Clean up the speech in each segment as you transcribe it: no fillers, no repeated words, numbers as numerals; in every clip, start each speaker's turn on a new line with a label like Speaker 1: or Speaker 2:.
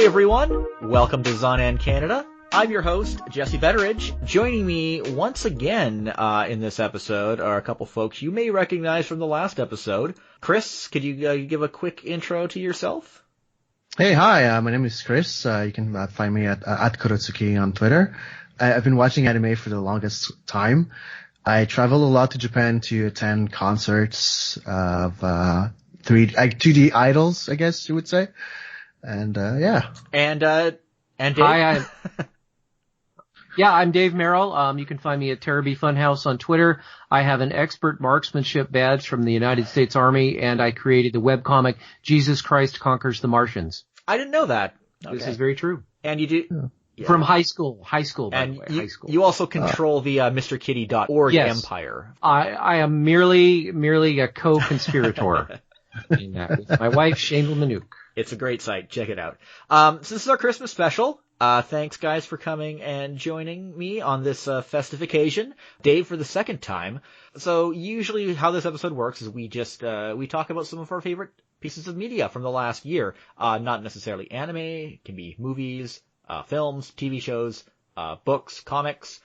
Speaker 1: Hey everyone, welcome to Zannen, Canada. I'm your host, Jesse Betteridge. Joining me once again in this episode are a couple folks you may recognize from the last episode. Chris, could you give a quick intro to yourself?
Speaker 2: Hey, hi, my name is Chris. You can find me at Kurotsuki on Twitter. I've been watching anime for the longest time. I travel a lot to Japan to attend concerts of 2D idols, I guess you would say. And yeah.
Speaker 1: And Dave?
Speaker 3: Hi, I'm Dave Merrill. You can find me at Terrabee Funhouse on Twitter. I have an expert marksmanship badge from the United States Army, and I created the webcomic Jesus Christ Conquers the Martians.
Speaker 1: I didn't know that. Okay.
Speaker 3: This is very true.
Speaker 1: And you do... Yeah.
Speaker 3: From high school, by the way, high school.
Speaker 1: You also control the MrKitty.org empire.
Speaker 3: I am merely a co-conspirator in that with my wife, Shane Manouk.
Speaker 1: It's a great site. Check it out. So this is our Christmas special. Thanks, guys, for coming and joining me on this festive occasion. Dave for the second time. So usually how this episode works is we just we talk about some of our favorite pieces of media from the last year. Not necessarily anime. It can be movies, films, TV shows, books, comics,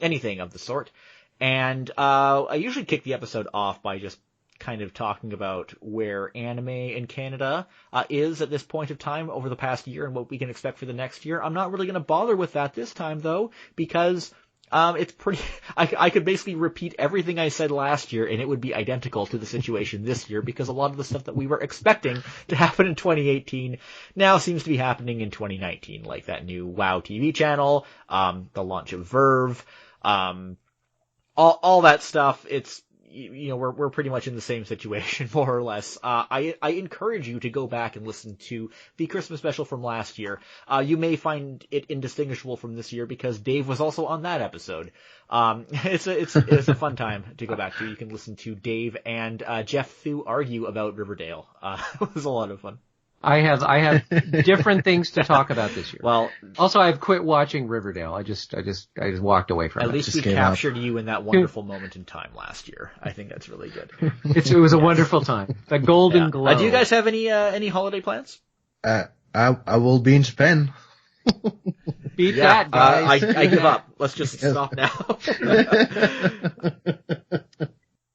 Speaker 1: anything of the sort. And I usually kick the episode off by just kind of talking about where anime in Canada is at this point of time over the past year and what we can expect for the next year. I'm not really going to bother with that this time, though, because it's pretty... I could basically repeat everything I said last year, and it would be identical to the situation this year, because a lot of the stuff that we were expecting to happen in 2018 now seems to be happening in 2019, like that new WoW TV channel, the launch of Verve, all that stuff. It's... You know, we're pretty much in the same situation, more or less. I encourage you to go back and listen to the Christmas special from last year. You may find it indistinguishable from this year because Dave was also on that episode. It's a fun time to go back to. You can listen to Dave and Jeff Thu argue about Riverdale. It was a lot of fun.
Speaker 3: I have different things to talk about this year.
Speaker 1: Well,
Speaker 3: also I've quit watching Riverdale. I just walked away from it.
Speaker 1: At least we captured you in that wonderful moment in time last year. I think that's really good.
Speaker 3: It was a wonderful time. The golden glow.
Speaker 1: Do you guys have any holiday plans?
Speaker 2: I will be in Japan.
Speaker 3: Beat that, guys.
Speaker 1: I give up. Let's just stop now.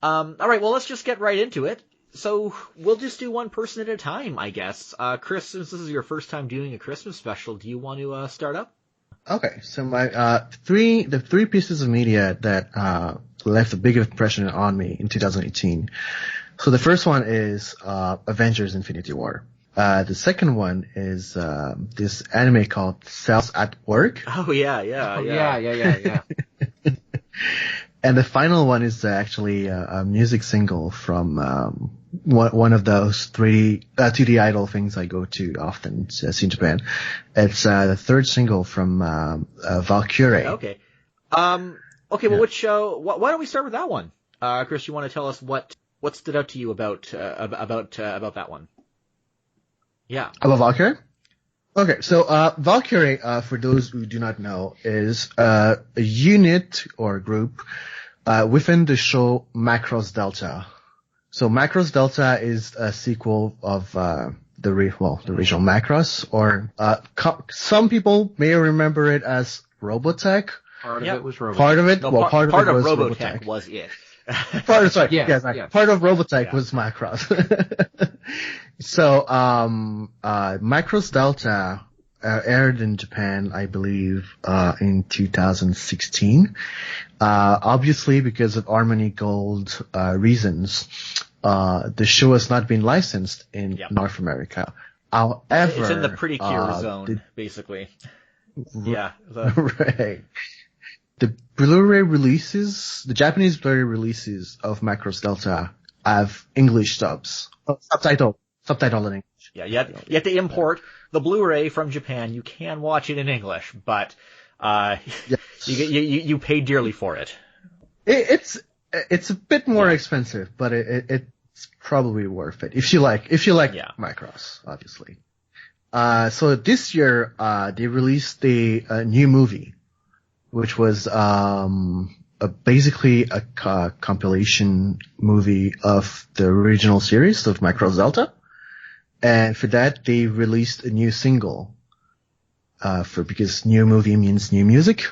Speaker 1: All right. Well, let's just get right into it. So we'll just do one person at a time, I guess. Chris, since this is your first time doing a Christmas special, do you want to start up?
Speaker 2: Okay, so my the three pieces of media that left a big impression on me in 2018. So the first one is Avengers: Infinity War. The second one is this anime called Cells at Work.
Speaker 1: Oh yeah.
Speaker 2: And the final one is actually a music single from one of those 2D idol things I go to often see in Japan. It's the third single from Valkyrie.
Speaker 1: Okay. Well, which why don't we start with that one? Chris, you want to tell us what stood out to you about that one? Yeah.
Speaker 2: About Valkyrie? Okay, so Valkyrie, for those who do not know, is a unit or group within the show Macross Delta. So Macross Delta is a sequel of the original Macross, or some people may remember it as Robotech.
Speaker 3: Part of it was Robotech.
Speaker 2: Part of it,
Speaker 1: no,
Speaker 2: well, part of it was
Speaker 1: Robotech was it.
Speaker 2: Part of Robotech was Macross. So, Macross Delta aired in Japan, I believe, in 2016. Obviously, because of Harmony Gold reasons, the show has not been licensed in North America. However,
Speaker 1: it's in the pretty cure zone, basically. Yeah.
Speaker 2: Right. The Blu-ray releases, the Japanese Blu-ray releases of Macross Delta have English subs, subtitle in English.
Speaker 1: Yeah, you have to import the Blu-ray from Japan. You can watch it in English, but you pay dearly for it.
Speaker 2: It's a bit more expensive, but it's probably worth it if you like Macross, obviously. So this year they released the new movie, which was basically a compilation movie of the original series of Macross Delta. And for that, they released a new single because new movie means new music.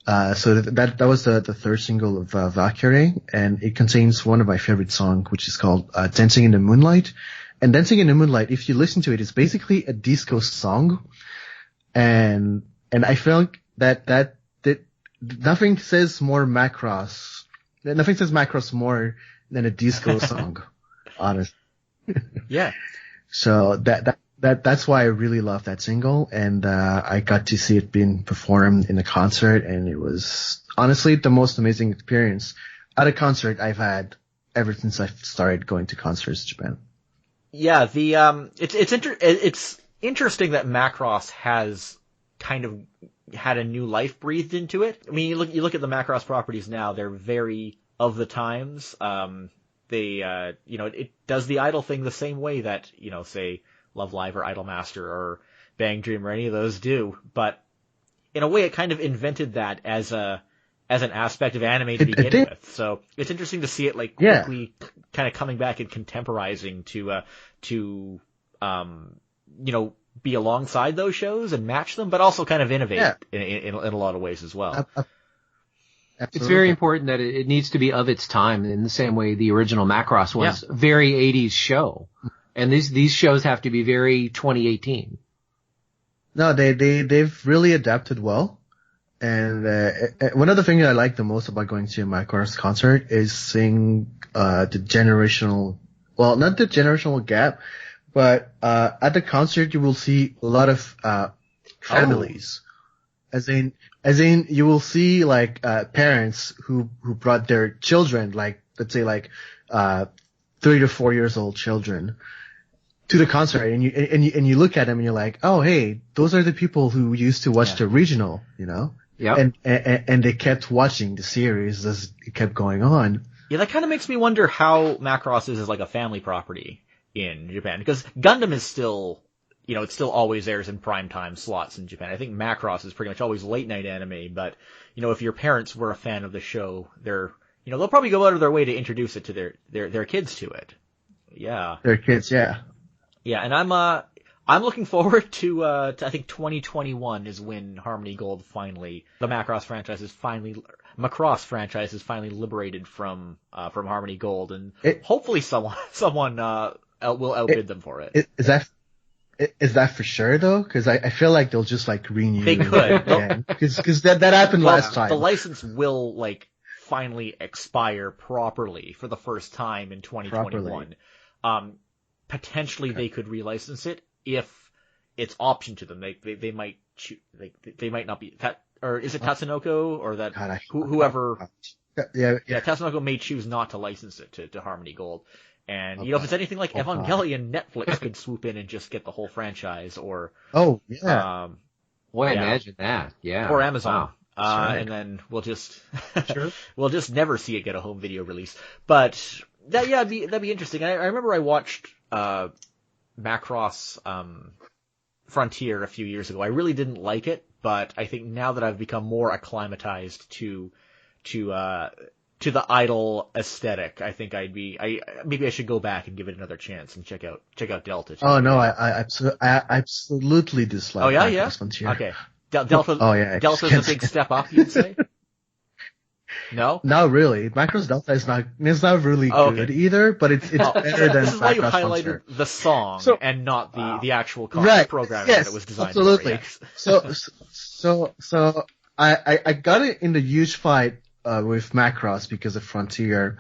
Speaker 2: So that was the third single of Valkyrie, and it contains one of my favorite songs, which is called Dancing in the Moonlight. And Dancing in the Moonlight, if you listen to it, is basically a disco song. And I felt that nothing says Macross more than a disco song, honestly.
Speaker 1: Yeah.
Speaker 2: So that's why I really love that single, and I got to see it being performed in a concert, and it was honestly the most amazing experience at a concert I've had ever since I started going to concerts in Japan.
Speaker 1: Yeah, it's interesting that Macross has kind of had a new life breathed into it. I mean, you look at the Macross properties now; they're very of the times. It does the Idol thing the same way that say Love Live or Idolmaster or Bang Dream or any of those do, but in a way it kind of invented that as an aspect of anime to begin with. So it's interesting to see it quickly kind of coming back and contemporizing to be alongside those shows and match them, but also kind of innovate in a lot of ways as well.
Speaker 3: Absolutely. It's very important that it needs to be of its time in the same way the original Macross was a very 80s show. And these shows have to be very 2018.
Speaker 2: No, they've really adapted well. And one of the things I like the most about going to a Macross concert is seeing not the generational gap, but at the concert you will see a lot of families. As in you will see parents who brought their children, let's say 3 to 4 years old children to the concert, and you look at them and you're like, oh hey, those are the people who used to watch the original,
Speaker 1: Yeah.
Speaker 2: And they kept watching the series as it kept going on.
Speaker 1: Yeah, that kind of makes me wonder how Macross is as a family property in Japan, because Gundam is still, it still always airs in primetime slots in Japan. I think Macross is pretty much always late night anime, but if your parents were a fan of the show, they'll probably go out of their way to introduce it to their kids to it. Yeah.
Speaker 2: Their kids, yeah.
Speaker 1: Yeah, and I'm looking forward to I think 2021 is when Harmony Gold the Macross franchise is finally liberated from Harmony Gold, and hopefully someone will outbid them for it.
Speaker 2: Is that for sure though? Because I feel like they'll just renew.
Speaker 1: They could,
Speaker 2: because that happened last time.
Speaker 1: The license will finally expire properly for the first time in 2021. Potentially they could relicense it if it's optioned to them. They might choose, they might not be that, or is it Tatsunoko or that whoever? Yeah. Tatsunoko may choose not to license it to Harmony Gold. And if it's anything like Evangelion, Netflix could swoop in and just get the whole franchise, or
Speaker 3: imagine that,
Speaker 1: or Amazon.
Speaker 3: Wow. Right.
Speaker 1: And then we'll just we'll just never see it get a home video release. But that'd be interesting. I remember I watched Macross Frontier a few years ago. I really didn't like it, but I think now that I've become more acclimatized to the Idol aesthetic, I think maybe I should go back and give it another chance and check out Delta too.
Speaker 2: Oh no, I absolutely dislike Macross Frontier.
Speaker 1: Okay. Delta. Delta's a big step up, you'd say? No?
Speaker 2: Not really. Macross Delta is not really good either, but it's better than Macross Frontier. This is why you highlighted
Speaker 1: the song and not the actual program that it was designed
Speaker 2: absolutely.
Speaker 1: for. Yes.
Speaker 2: So I got it in the huge fight with Macross because of Frontier,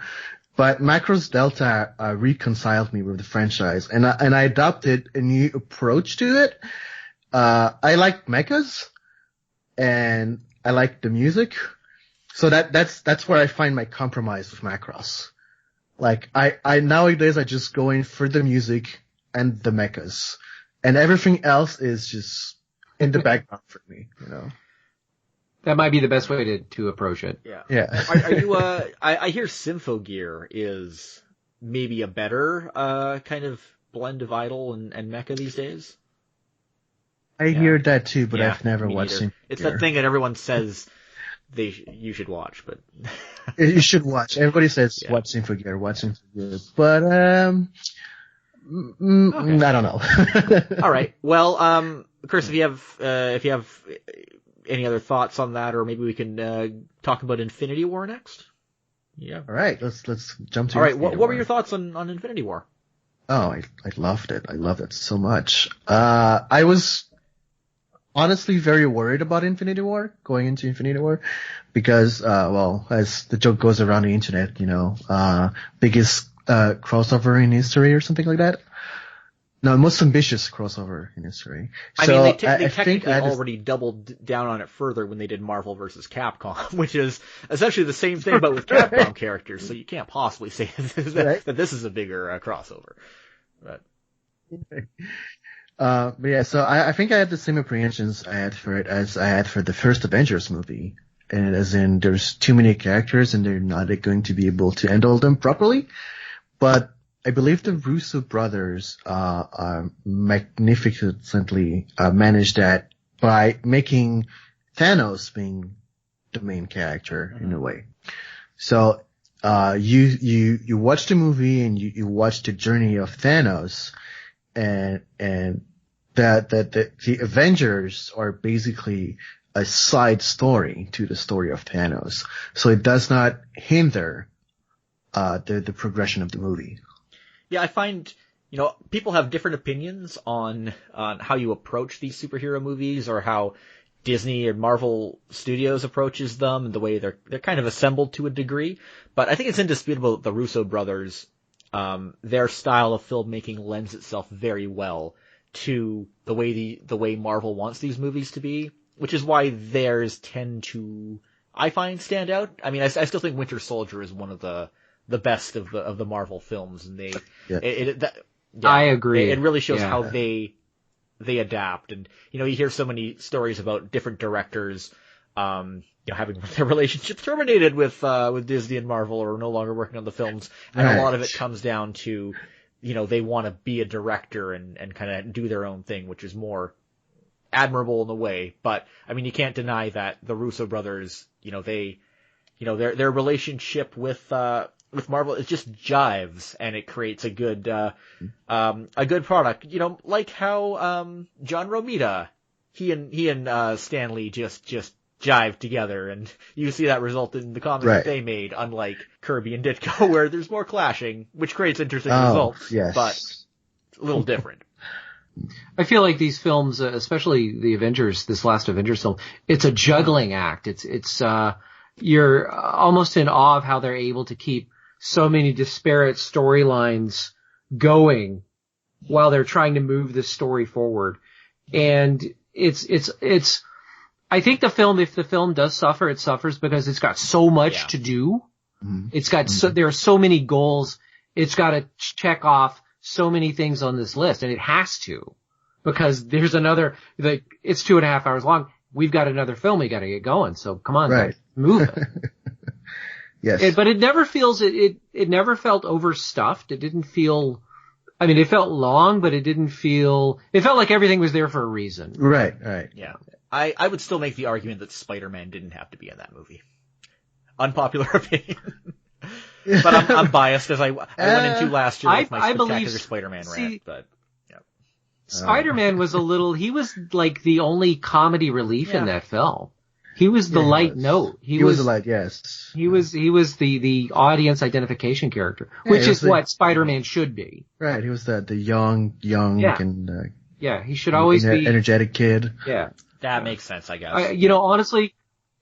Speaker 2: but Macross Delta reconciled me with the franchise, and I adopted a new approach to it. I like mechas, and I like the music. So that's where I find my compromise with Macross. I nowadays I just go in for the music and the mechas, and everything else is just in the background for me,
Speaker 3: That might be the best way to approach it.
Speaker 1: Yeah. Are you I hear Symphogear is maybe a better kind of blend of Idol and mecha these days?
Speaker 2: I hear that too, but I've never watched Symphogear.
Speaker 1: It's that thing that everyone says you should watch, but
Speaker 2: you should watch. Everybody says watch Symphogear, but I don't know.
Speaker 1: All right. Well, Chris, if you have any other thoughts on that, or maybe we can talk about Infinity War next. Yeah.
Speaker 2: All right. Let's jump to.
Speaker 1: All right. What were your thoughts on Infinity War?
Speaker 2: Oh, I loved it. I loved it so much. I was honestly very worried about Infinity War, going into Infinity War, because, as the joke goes around the internet, biggest crossover in history or something like that. No, most ambitious crossover in history.
Speaker 1: I mean, they technically already doubled down on it further when they did Marvel vs. Capcom, which is essentially the same thing, but with Capcom characters, so you can't possibly say that this is a bigger crossover. But
Speaker 2: yeah, so I think I had the same apprehensions I had for it as I had for the first Avengers movie. And as in, there's too many characters and they're not going to be able to handle them properly. But I believe the Russo brothers magnificently managed that by making Thanos being the main character in a way. So you watch the movie and you watch the journey of Thanos, and the Avengers are basically a side story to the story of Thanos. So it does not hinder the progression of the movie.
Speaker 1: Yeah, I find, people have different opinions on how you approach these superhero movies, or how Disney or Marvel Studios approaches them, and the way they're kind of assembled to a degree. But I think it's indisputable that the Russo brothers, their style of filmmaking lends itself very well to the way Marvel wants these movies to be, which is why theirs tend to, I find, stand out. I mean, I still think Winter Soldier is one of the best of the Marvel films, and
Speaker 3: I agree.
Speaker 1: It really shows how they adapt, and you hear so many stories about different directors, having their relationship terminated with Disney and Marvel, or no longer working on the films, and a lot of it comes down to, they want to be a director and kind of do their own thing, which is more admirable in a way. But I mean, you can't deny that the Russo brothers, their relationship with Marvel, it just jives, and it creates a good product. Like how John Romita, he and Stan Lee just jive together, and you see that result in the comics that they made, unlike Kirby and Ditko, where there's more clashing, which creates interesting results, but it's a little different.
Speaker 3: I feel like these films, especially the Avengers, this last Avengers film, it's a juggling act. It's you're almost in awe of how they're able to keep so many disparate storylines going while they're trying to move the story forward. And it's, I think if the film does suffer, it suffers because it's got so much to do. Mm-hmm. It's got there are so many goals. It's got to check off so many things on this list, and it has to, because there's it's 2.5 hours long. We've got another film we got to get going. So come on, guys, move it.
Speaker 2: Yes.
Speaker 3: But it never it never felt overstuffed. It didn't feel, I mean, it felt long, but it felt like everything was there for a reason.
Speaker 2: Right.
Speaker 1: Yeah. I would still make the argument that Spider-Man didn't have to be in that movie. Unpopular opinion. But I'm biased, as I went into last year with my spectacular Spider-Man rant, but yeah.
Speaker 3: Spider-Man was he was like the only comedy relief in that film. He was the light note. He was the light, yes. He was the audience identification character, which is what Spider-Man should be.
Speaker 2: Right, he was the young and
Speaker 3: he should always be
Speaker 2: energetic kid.
Speaker 3: Yeah.
Speaker 1: That makes sense, I guess.
Speaker 3: Honestly,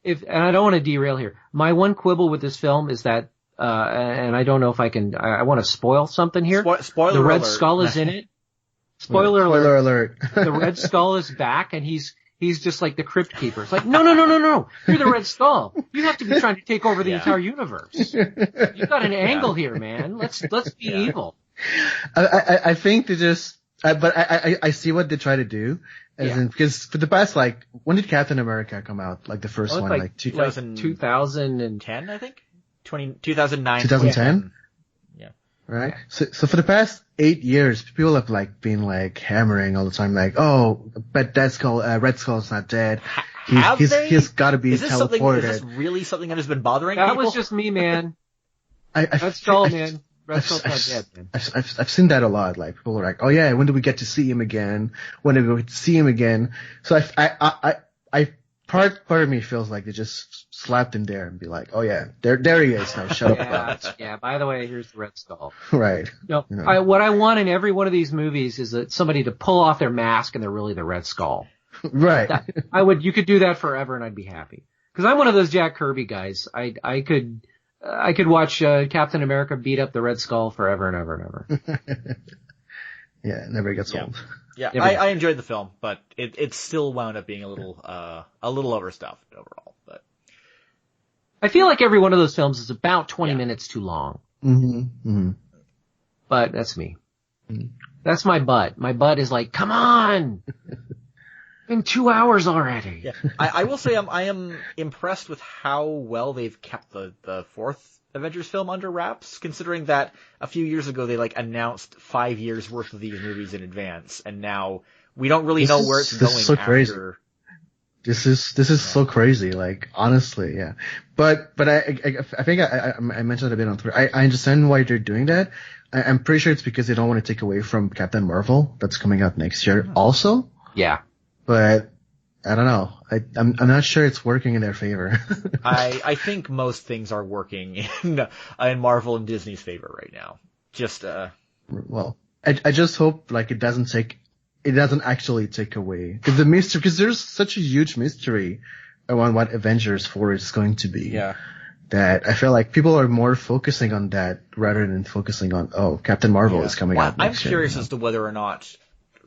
Speaker 3: and I don't want to derail here. My one quibble with this film is that and I don't know if I want to spoil something here.
Speaker 1: Spoiler
Speaker 3: the Red
Speaker 1: alert.
Speaker 3: Skull is in it. Spoiler alert. The Red Skull is back, and he's just like the Crypt Keeper. It's like, no. You're the Red Skull. You have to be trying to take over the entire universe. You've got an angle here, man. Let's be evil.
Speaker 2: I think they just, but I see what they try to do. Because for the past, when did Captain America come out? Like the first one? Like
Speaker 3: 2010,
Speaker 1: I think? 2009.
Speaker 2: 2010?
Speaker 1: Yeah.
Speaker 2: Right? So for the past 8 years, people have been hammering all the time, but Red Skull's not dead. He's gotta be teleported.
Speaker 1: Is this really something that has been bothering
Speaker 3: people?
Speaker 1: That
Speaker 3: was just me, man. Red Skull, man. Red Skull's not dead, man.
Speaker 2: I've seen that a lot. Like people are like, oh yeah, when do we get to see him again? When do we get to see him again? So part of me feels like they just slapped him there and be like, oh yeah, there he is now. Shut up about it.
Speaker 3: Yeah. By the way, here's the Red Skull.
Speaker 2: Right.
Speaker 3: No, what I want in every one of these movies is that somebody to pull off their mask and they're really the Red Skull.
Speaker 2: Right.
Speaker 3: You could do that forever and I'd be happy. Because I'm one of those Jack Kirby guys. I could watch Captain America beat up the Red Skull forever and ever and ever.
Speaker 2: Yeah, it never gets old.
Speaker 1: Yeah, I enjoyed the film, but it still wound up being a little overstuffed overall. But
Speaker 3: I feel like every one of those films is about 20 minutes too long.
Speaker 2: Mm-hmm. Mm-hmm.
Speaker 3: But that's me. Mm-hmm. That's my butt. My butt is like, come on! Been 2 hours already.
Speaker 1: Yeah. I will say I am impressed with how well they've kept the fourth Avengers film under wraps, considering that a few years ago they announced 5 years worth of these movies in advance, and now we don't really know where it's going. This is so crazy.
Speaker 2: This is so crazy. Like honestly, yeah. But I think I mentioned it a bit on Twitter. I understand why they're doing that. I'm pretty sure it's because they don't want to take away from Captain Marvel that's coming out next year also.
Speaker 3: Yeah.
Speaker 2: But I don't know. I'm not sure it's working in their favor.
Speaker 1: I think most things are working in Marvel and Disney's favor right now. Just
Speaker 2: well, I just hope it doesn't actually take away because there's such a huge mystery around what Avengers 4 is going to be.
Speaker 1: Yeah.
Speaker 2: That I feel like people are more focusing on that rather than focusing on Captain Marvel is coming out next year.
Speaker 1: I'm curious as to whether or not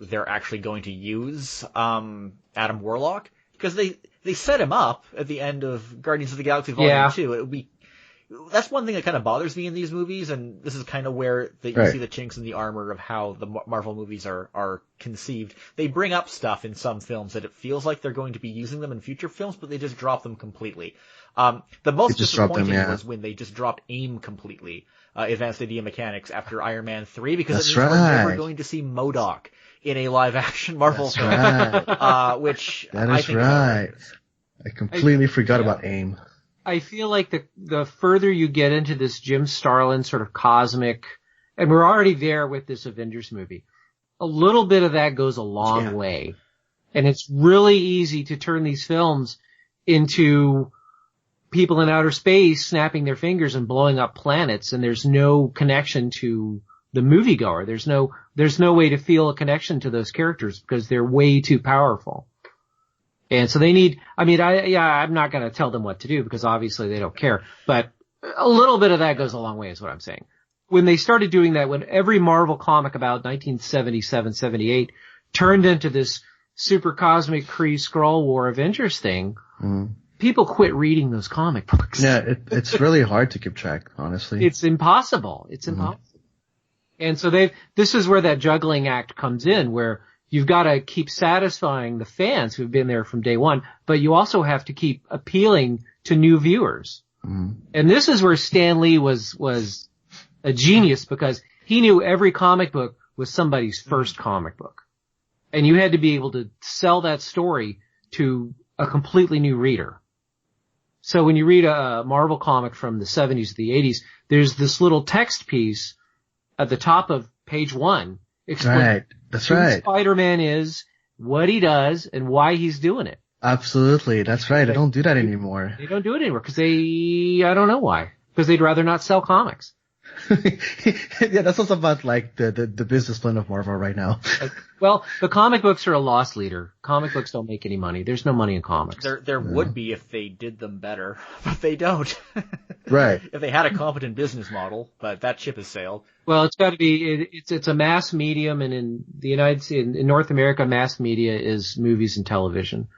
Speaker 1: they're actually going to use Adam Warlock, because they set him up at the end of Guardians of the Galaxy Volume 2. That's one thing that kind of bothers me in these movies, and this is kind of where you see the chinks in the armor of how the Marvel movies are conceived. They bring up stuff in some films that it feels like they're going to be using them in future films, but they just drop them completely. The most disappointing was when they just dropped AIM completely, Advanced Idea Mechanics, after Iron Man 3, because it means we're never going to see MODOK in a live-action Marvel film, which I think is right.
Speaker 2: I completely forgot about AIM.
Speaker 3: I feel like the further you get into this Jim Starlin sort of cosmic, and we're already there with this Avengers movie, a little bit of that goes a long way. And it's really easy to turn these films into people in outer space snapping their fingers and blowing up planets, and there's no connection to the moviegoer. There's no way to feel a connection to those characters because they're way too powerful. And so they need, I'm not going to tell them what to do because obviously they don't care, but a little bit of that goes a long way is what I'm saying. When they started doing that, when every Marvel comic about 1977, 78 turned into this super cosmic Kree Skrull War Avengers thing, people quit reading those comic books.
Speaker 2: Yeah, it's really hard to keep track, honestly.
Speaker 3: It's impossible. It's impossible. And so this is where that juggling act comes in, where you've got to keep satisfying the fans who've been there from day one, but you also have to keep appealing to new viewers. And this is where Stan Lee was a genius, because he knew every comic book was somebody's first comic book. And you had to be able to sell that story to a completely new reader. So when you read a Marvel comic from the 70s or the 80s, there's this little text piece at the top of page 1 explaining who Spider-Man is, what he does, and why he's doing it.
Speaker 2: Absolutely, that's right. They don't do that anymore.
Speaker 3: They don't do it anymore because I don't know why. Because they'd rather not sell comics.
Speaker 2: Yeah, that's also about the business plan of Marvel right now.
Speaker 3: Well, the comic books are a loss leader. Comic books don't make any money. There's no money in comics.
Speaker 1: There would be if they did them better, but they don't.
Speaker 2: Right.
Speaker 1: If they had a competent business model, but that ship has sailed.
Speaker 3: Well, it's got to be. It's a mass medium, and in the United States, in North America, mass media is movies and television.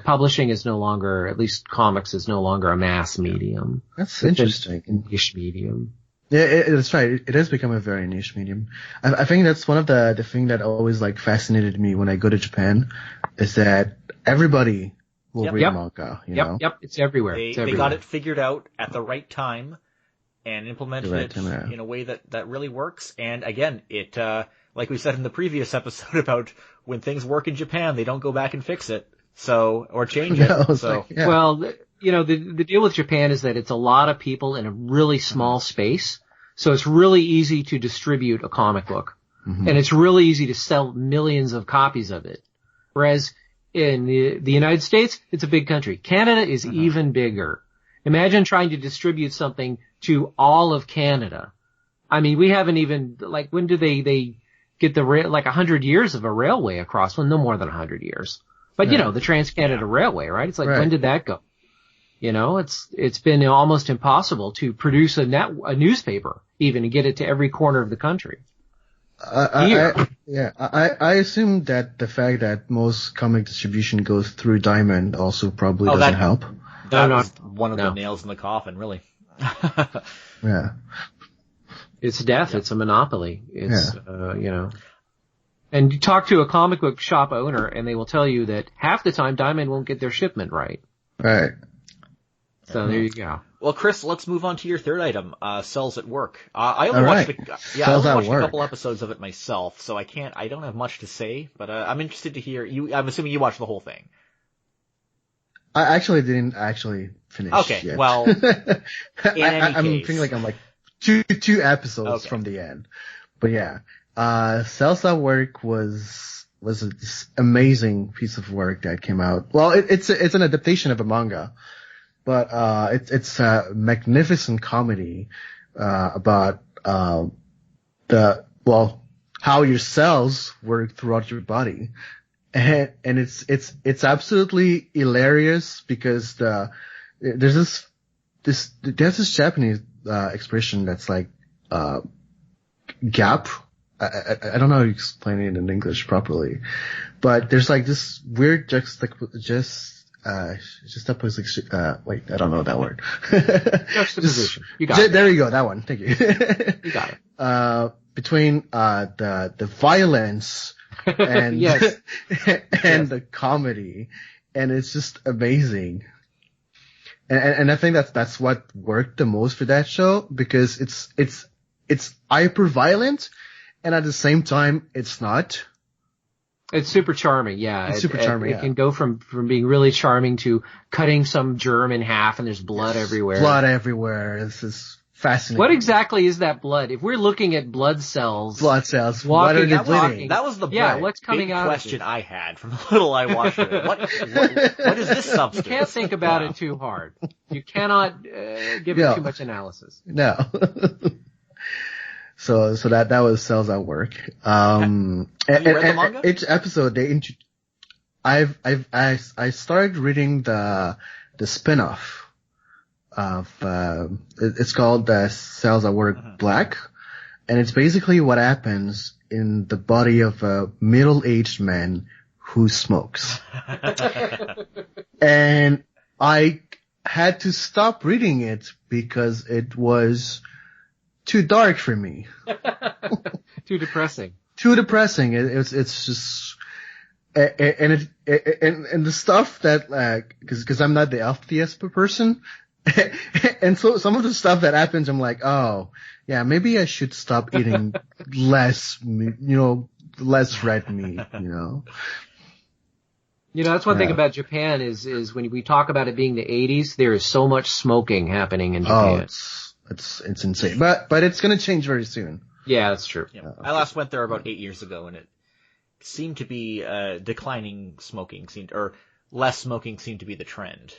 Speaker 3: Publishing is no longer, at least comics is no longer a mass medium.
Speaker 2: That's interesting.
Speaker 3: It's a niche medium.
Speaker 2: Yeah, that's right. It has become a very niche medium. I think that's one of the thing that always fascinated me when I go to Japan, is that everybody will read manga. You know?
Speaker 3: Yep. It's everywhere.
Speaker 1: They got it figured out at the right time and implemented it in a way that really works. And again, it like we said in the previous episode about when things work in Japan, they don't go back and fix it. Or change it.
Speaker 3: Well, the deal with Japan is that it's a lot of people in a really small space. So it's really easy to distribute a comic book. Mm-hmm. And it's really easy to sell millions of copies of it. Whereas in the United States, it's a big country. Canada is even bigger. Imagine trying to distribute something to all of Canada. I mean, we haven't even, like, when do they get like 100 years of a railway across? Well, no more than 100 years. But, you know, the Trans-Canada Railway, right? It's like, when did that go? You know, it's been almost impossible to produce a newspaper even and get it to every corner of the country.
Speaker 2: I assume that the fact that most comic distribution goes through Diamond also probably doesn't help.
Speaker 1: That was one of the nails in the coffin, really.
Speaker 2: Yeah.
Speaker 3: It's death. It's a monopoly. It's, you know. And you talk to a comic book shop owner and they will tell you that half the time Diamond won't get their shipment right.
Speaker 2: Right.
Speaker 3: So there you go.
Speaker 1: Well, Chris, let's move on to your third item, Cells at Work. I only watched a couple episodes of it myself, so I don't have much to say, but I'm interested to hear I'm assuming you watched the whole thing.
Speaker 2: I actually didn't finish.
Speaker 1: Okay,
Speaker 2: yet.
Speaker 1: well,
Speaker 2: I'm feeling like I'm like two episodes from the end. But yeah, Cells at Work was this amazing piece of work that came out. Well, it's an adaptation of a manga. But it's a magnificent comedy about how your cells work throughout your body, and it's absolutely hilarious because there's this Japanese expression that's like gap. I don't know how to explain it in English properly, but there's like this weird juxtaposition, wait, I don't know that word.
Speaker 3: Juxtaposition. You got it.
Speaker 2: There you go, that one. Thank you.
Speaker 3: You got it.
Speaker 2: Between, the violence and, and the comedy. And it's just amazing. And I think that's what worked the most for that show because it's hyper violent and at the same time it's not.
Speaker 3: It's super charming, yeah.
Speaker 2: It's super charming,
Speaker 3: It can go from being really charming to cutting some germ in half and there's blood everywhere.
Speaker 2: Blood everywhere. This is fascinating.
Speaker 3: What exactly is that blood? If we're looking at blood cells.
Speaker 2: What are they bleeding?
Speaker 1: That was the
Speaker 3: what's coming out
Speaker 1: question I had from the little I watched of it. What is this substance?
Speaker 3: You can't think about it too hard. You cannot give it too much analysis.
Speaker 2: No. So that was Cells at Work.
Speaker 1: And
Speaker 2: each episode I started reading the spin-off of it's called Cells at Work Black, and it's basically what happens in the body of a middle-aged man who smokes. And I had to stop reading it because it was too dark for me.
Speaker 3: Too depressing.
Speaker 2: It's just, and the stuff that, cause I'm not the healthiest person. And so some of the stuff that happens, I'm like, oh, yeah, maybe I should stop eating less red meat,
Speaker 3: that's one thing about Japan is when we talk about it being the 80s, there is so much smoking happening in Japan.
Speaker 2: Oh, it's insane. But it's gonna change very soon.
Speaker 3: Yeah, that's true.
Speaker 1: Yeah. I last went there about 8 years ago and it seemed to be, declining smoking or less smoking seemed to be the trend.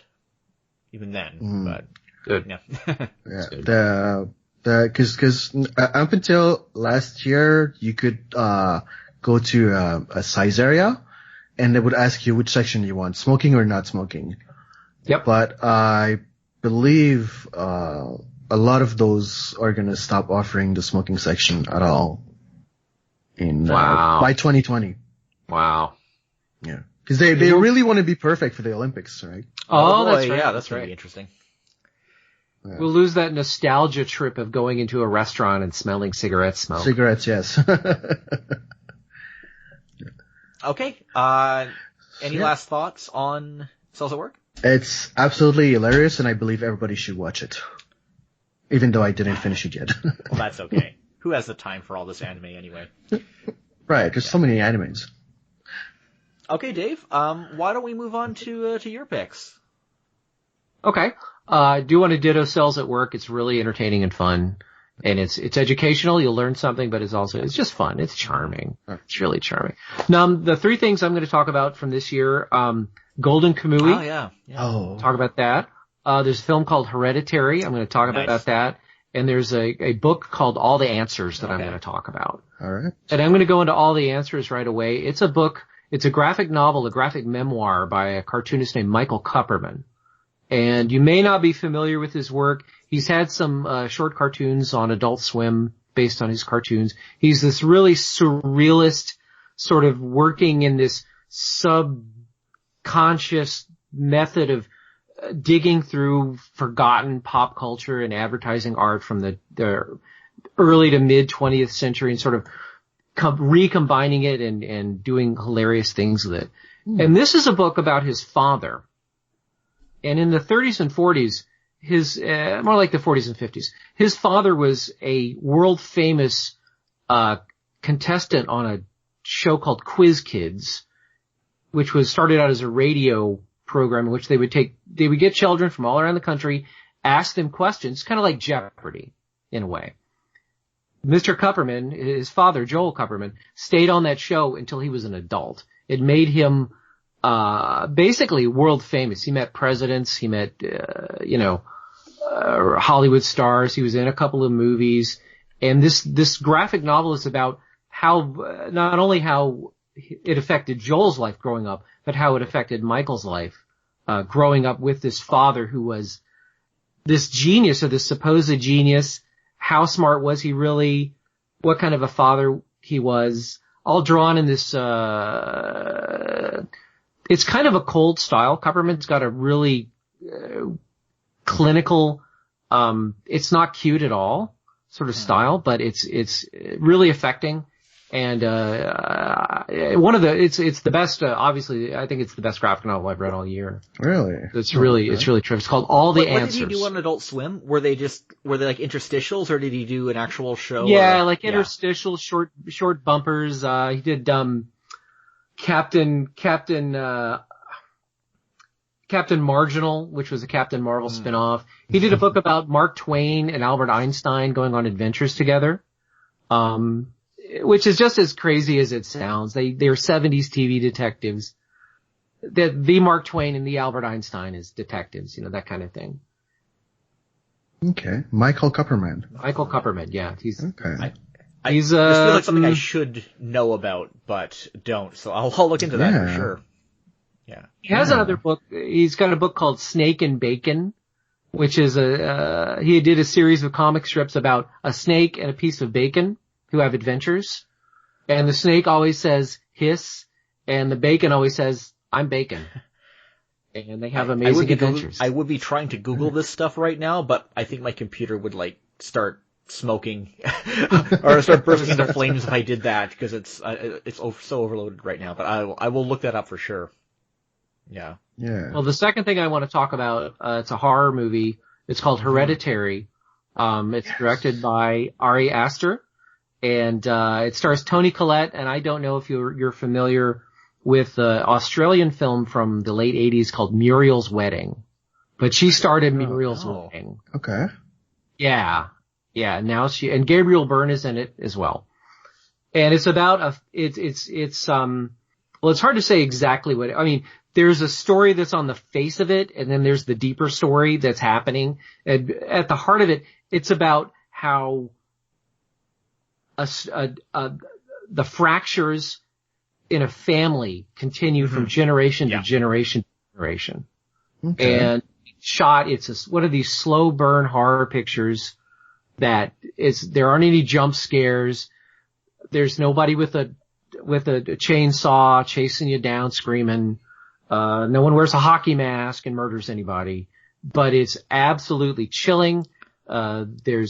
Speaker 1: Even then, but
Speaker 3: good.
Speaker 1: Yeah.
Speaker 2: Yeah. Cause up until last year, you could, go to a size area and they would ask you which section you want, smoking or not smoking.
Speaker 3: Yep.
Speaker 2: But I believe, a lot of those are gonna stop offering the smoking section at all by 2020.
Speaker 3: Wow.
Speaker 2: Yeah. Cause they really want to be perfect for the Olympics, right?
Speaker 3: Oh, that's right.
Speaker 1: Yeah, that's really interesting.
Speaker 2: Yeah.
Speaker 3: We'll lose that nostalgia trip of going into a restaurant and smelling cigarette smoke.
Speaker 2: Cigarettes, yes.
Speaker 1: Okay. Any last thoughts on Cells at Work?
Speaker 2: It's absolutely hilarious and I believe everybody should watch it. Even though I didn't finish it yet.
Speaker 1: Well, that's okay. Who has the time for all this anime anyway?
Speaker 2: Right, there's so many animes.
Speaker 1: Okay, Dave. Why don't we move on to your picks?
Speaker 3: Okay. I do want to ditto Cells at Work. It's really entertaining and fun. And it's educational. You'll learn something, but it's just fun. It's charming. It's really charming. Now, the three things I'm going to talk about from this year, Golden Kamui.
Speaker 1: Oh, yeah.
Speaker 2: Oh.
Speaker 3: Talk about that. There's a film called Hereditary. I'm going to talk about that. And there's a book called All the Answers that I'm going to talk about.
Speaker 2: All right.
Speaker 3: And I'm going to go into All the Answers right away. It's a book. It's a graphic novel, a graphic memoir by a cartoonist named Michael Kupperman. And you may not be familiar with his work. He's had some short cartoons on Adult Swim based on his cartoons. He's this really surrealist sort of working in this subconscious method of digging through forgotten pop culture and advertising art from the early to mid 20th century and sort of recombining it and doing hilarious things with it. And this is a book about his father. And in the 30s and 40s, more like the 40s and 50s, his father was a world famous, contestant on a show called Quiz Kids, which was started out as a radio program in which they would get children from all around the country, ask them questions, kind of like Jeopardy in a way. Mr. Kupperman, his father, Joel Kupperman, stayed on that show until he was an adult. It made him basically world famous. He met presidents, he met Hollywood stars, he was in a couple of movies, and this graphic novel is about how not only how it affected Joel's life growing up, but how it affected Michael's life growing up with this father who was this genius, or this supposed genius. How smart was he really? What kind of a father he was? All drawn in this it's kind of a cold style. Kupperman's got a really clinical, it's not cute at all sort of style, but it's really affecting. And it's the best, obviously, I think it's the best graphic novel I've read all year.
Speaker 2: Really?
Speaker 3: It's really terrific. It's called All the Answers.
Speaker 1: What did he do on Adult Swim? Were they like interstitials, or did he do an actual show?
Speaker 3: Yeah, like interstitials, short bumpers. He did, Captain Marginal, which was a Captain Marvel spinoff. He did a book about Mark Twain and Albert Einstein going on adventures together. Which is just as crazy as it sounds. They're 70s TV detectives. The Mark Twain and the Albert Einstein is detectives, that kind of thing.
Speaker 2: Okay. Michael Kupperman.
Speaker 3: Michael Kupperman, yeah. He's
Speaker 2: okay.
Speaker 1: This feels like something I should know about, but don't. So I'll look into that for sure. Yeah.
Speaker 3: He has another book. He's got a book called Snake and Bacon, which is he did a series of comic strips about a snake and a piece of bacon who have adventures. And the snake always says, hiss, and the bacon always says, I'm bacon. And they have amazing adventures.
Speaker 1: I would be trying to Google this stuff right now, but I think my computer would start smoking or start bursting into flames if I did that, because it's so overloaded right now. But I will look that up for sure. Yeah.
Speaker 2: Yeah.
Speaker 3: Well, the second thing I want to talk about, it's a horror movie. It's called Hereditary. It's directed by Ari Aster, and it stars Toni Collette. And I don't know if you're familiar with the Australian film from the late 80s called Muriel's Wedding, but she starred in Muriel's Wedding.
Speaker 2: Okay.
Speaker 3: Yeah. Yeah. Now and Gabriel Byrne is in it as well. And it's about it's hard to say exactly what, there's a story that's on the face of it, and then there's the deeper story that's happening. And at the heart of it, it's about how the fractures in a family continue from generation to generation to generation. Okay. And it's one of these slow burn horror pictures that there aren't any jump scares. There's nobody with a chainsaw chasing you down screaming. No one wears a hockey mask and murders anybody, but it's absolutely chilling. I'm being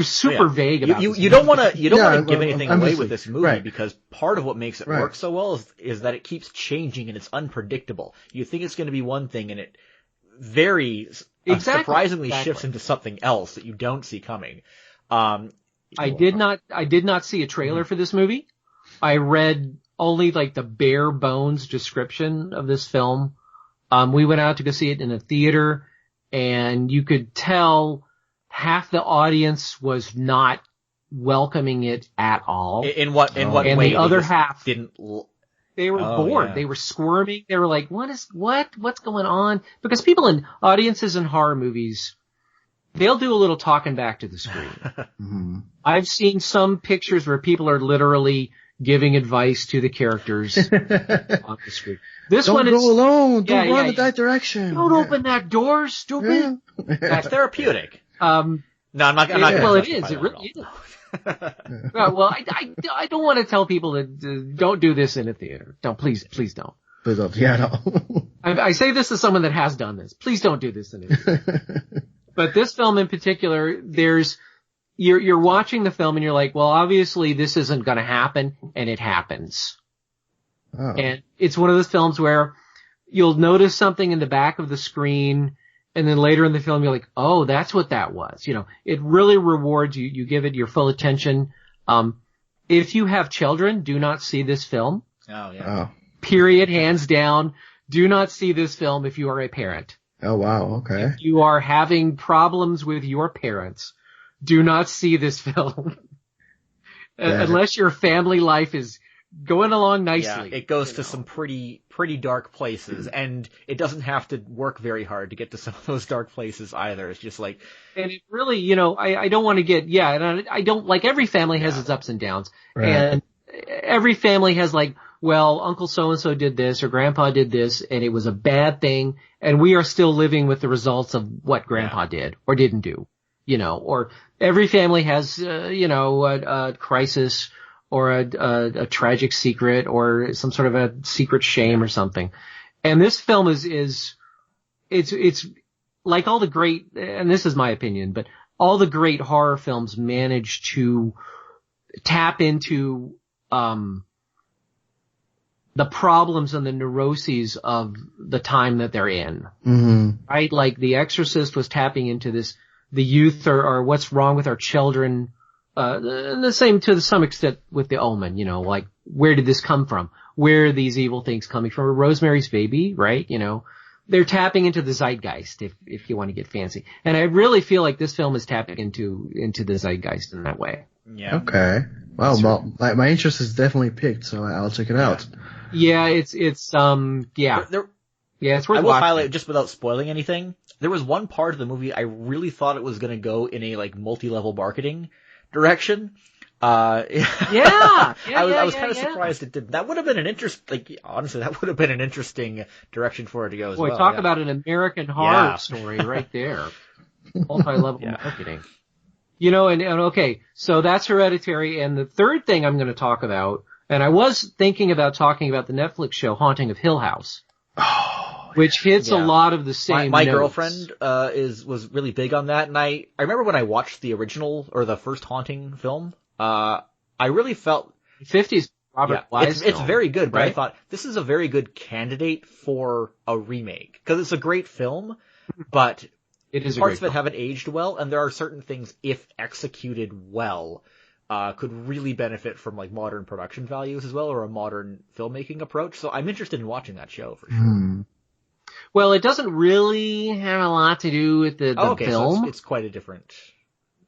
Speaker 3: super vague about this.
Speaker 1: You don't want to give anything away with this movie, because part of what makes it work so well is that it keeps changing and it's unpredictable. You think it's going to be one thing, and it surprisingly shifts into something else that you don't see coming. I
Speaker 3: did not see a trailer for this movie. I read only the bare bones description of this film. We went out to go see it in a theater, and you could tell half the audience was not welcoming it at all.
Speaker 1: In what
Speaker 3: and
Speaker 1: way?
Speaker 3: And the other half
Speaker 1: didn't.
Speaker 3: They were bored.
Speaker 1: Yeah.
Speaker 3: They were squirming. They were like, what's going on? Because people in audiences in horror movies, they'll do a little talking back to the screen.
Speaker 2: Mm-hmm.
Speaker 3: I've seen some pictures where people are literally giving advice to the characters on the screen. This
Speaker 2: Don't
Speaker 3: one
Speaker 2: go
Speaker 3: is
Speaker 2: alone. Don't run in that direction.
Speaker 3: Don't open that door, stupid.
Speaker 2: Yeah.
Speaker 1: That's therapeutic.
Speaker 3: No,
Speaker 1: I'm not.
Speaker 3: Well, it is. It really is. Well, I don't want to tell people that don't do this in a theater. Please don't.
Speaker 2: Please don't. Yeah, no.
Speaker 3: I say this to someone that has done this. Please don't do this in a theater. But this film in particular, you're watching the film and you're like, well, obviously this isn't going to happen, and it happens.
Speaker 2: Oh.
Speaker 3: And it's one of those films where you'll notice something in the back of the screen, and then later in the film you're like, oh, that's what that was. You know, it really rewards you. You give it your full attention. If you have children, do not see this film.
Speaker 1: Oh, yeah.
Speaker 2: Oh.
Speaker 3: Period, hands down. Do not see this film if you are a parent.
Speaker 2: Oh, wow. Okay.
Speaker 3: If you are having problems with your parents, do not see this film.
Speaker 2: Yeah.
Speaker 3: Unless your family life is going along nicely.
Speaker 1: Yeah, it goes to some pretty dark places, and it doesn't have to work very hard to get to some of those dark places either. It's just like...
Speaker 3: And it really, you know, I don't want to get... Yeah, and I don't... Like, every family has its ups and downs.
Speaker 2: Right.
Speaker 3: And every family has like, well, Uncle so-and-so did this, or Grandpa did this, and it was a bad thing, and we are still living with the results of what Grandpa did, or didn't do. You know, or every family has, a crisis, or a tragic secret, or some sort of a secret shame or something. And this film it's like all the great, and this is my opinion, but all the great horror films manage to tap into, the problems and the neuroses of the time that they're in.
Speaker 2: Mm-hmm.
Speaker 3: Right? Like The Exorcist was tapping into this, the youth or what's wrong with our children, and the same to some extent with The Omen, you know, like, where did this come from? Where are these evil things coming from? Rosemary's Baby, right? You know, they're tapping into the zeitgeist, if you want to get fancy. And I really feel like this film is tapping into the zeitgeist in that way.
Speaker 2: Yeah. Okay. Well, my interest is definitely piqued, so I'll check it out.
Speaker 3: Yeah, it's it's worth
Speaker 1: I will
Speaker 3: watching.
Speaker 1: highlight, just without spoiling anything, there was one part of the movie I really thought it was going to go in a like multi-level marketing direction. I was kind of surprised it did. That would have been honestly, that would have been an interesting direction for it to go as well.
Speaker 3: Talk about an American horror story right there. Multi-level marketing. You know, and okay, so that's Hereditary, and the third thing I'm going to talk about, and I was thinking about talking about the Netflix show Haunting of Hill House. Which hits a lot of the same
Speaker 1: My
Speaker 3: notes.
Speaker 1: girlfriend was really big on that, and I remember when I watched the original or the first Haunting film, I really felt
Speaker 3: 50s Robert Wise
Speaker 1: it's very good, but
Speaker 3: right?
Speaker 1: I thought this is a very good candidate for a remake because it's a great film, but parts of it haven't aged well, and there are certain things, if executed well, could really benefit from like modern production values as well, or a modern filmmaking approach. So I'm interested in watching that show for sure.
Speaker 3: Well, it doesn't really have a lot to do with the film.
Speaker 1: So it's quite a different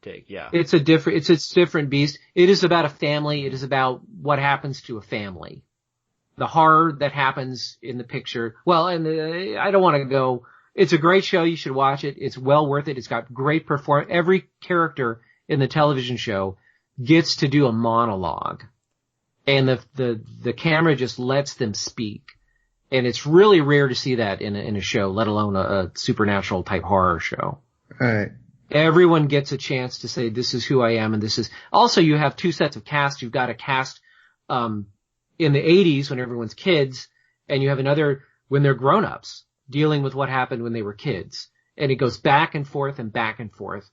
Speaker 1: take. Yeah,
Speaker 3: it's a different beast. It is about a family. It is about what happens to a family, the horror that happens in the picture. Well, and I don't want to go. It's a great show. You should watch it. It's well worth it. It's got great performance. Every character in the television show gets to do a monologue, and the camera just lets them speak. And it's really rare to see that in a show, let alone a supernatural type horror show.
Speaker 2: Right.
Speaker 3: Everyone gets a chance to say, this is who I am, and this is... Also, you have two sets of cast. You've got a cast in the 80s when everyone's kids, and you have another when they're grown-ups, dealing with what happened when they were kids. And it goes back and forth and back and forth.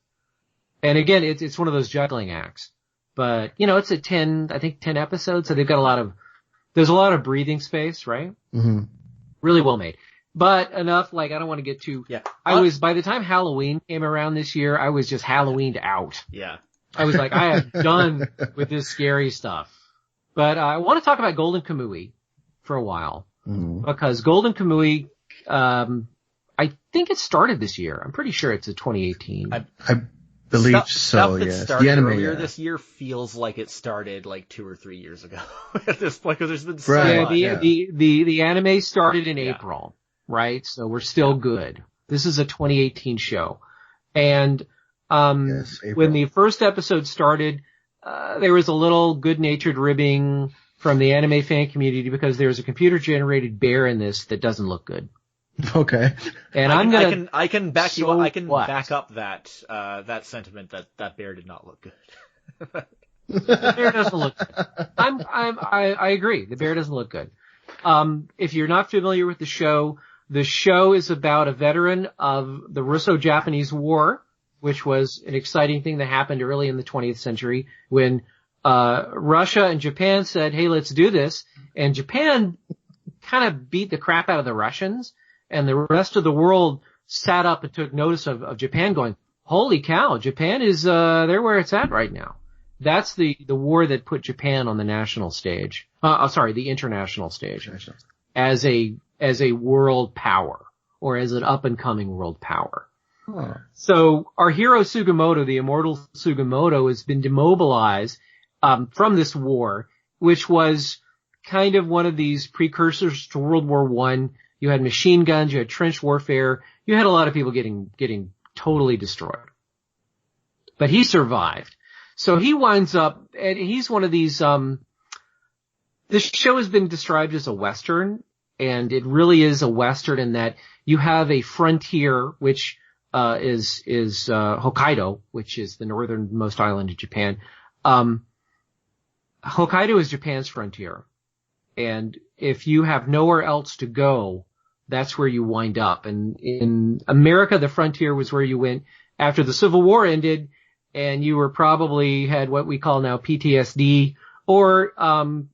Speaker 3: And again, it's one of those juggling acts. But, you know, it's 10 episodes, so they've got there's a lot of breathing space, right?
Speaker 2: Mm-hmm.
Speaker 3: Really well made. But enough, I don't want to get too... Yeah. By the time Halloween came around this year, I was just Halloweened out.
Speaker 1: Yeah.
Speaker 3: I was like, I am done with this scary stuff. But I want to talk about Golden Kamuy for a while.
Speaker 2: Mm-hmm.
Speaker 3: Because Golden Kamuy, I think it started this year. I'm pretty sure it's a 2018.
Speaker 2: believe
Speaker 1: Stuff that
Speaker 2: yes.
Speaker 1: started
Speaker 2: The anime,
Speaker 1: earlier
Speaker 2: yeah.
Speaker 1: this year feels like it started like 2 or 3 years ago at this point, because there's been so
Speaker 2: Right.
Speaker 1: much.
Speaker 3: The anime started in
Speaker 1: Yeah.
Speaker 3: April, right? So we're still good. This is a 2018 show. And
Speaker 2: Yes, April.
Speaker 3: when the first episode started, there was a little good-natured ribbing from the anime fan community because there's a computer-generated bear in this that doesn't look good.
Speaker 2: Okay.
Speaker 3: And
Speaker 1: I can back you
Speaker 3: So
Speaker 1: up. I can
Speaker 3: what?
Speaker 1: back up that sentiment that bear did not look good.
Speaker 3: The bear doesn't look good. I agree. The bear doesn't look good. If you're not familiar with the show is about a veteran of the Russo-Japanese War, which was an exciting thing that happened early in the 20th century when Russia and Japan said, hey, let's do this. And Japan kind of beat the crap out of the Russians, and the rest of the world sat up and took notice of Japan going, holy cow, Japan is they're where it's at right now. That's the war that put Japan on the national stage. The international stage. As a world power, or as an up-and-coming world power.
Speaker 2: Huh.
Speaker 3: So our hero Sugimoto, the immortal Sugimoto, has been demobilized from this war, which was kind of one of these precursors to World War I. You had machine guns, you had trench warfare, you had a lot of people getting totally destroyed. But he survived. So he winds up, and he's one of these, this show has been described as a Western, and it really is a Western in that you have a frontier, which is Hokkaido, which is the northernmost island of Japan. Hokkaido is Japan's frontier. And if you have nowhere else to go, that's where you wind up. And in America, the frontier was where you went after the Civil War ended, and you were probably had what we call now PTSD, or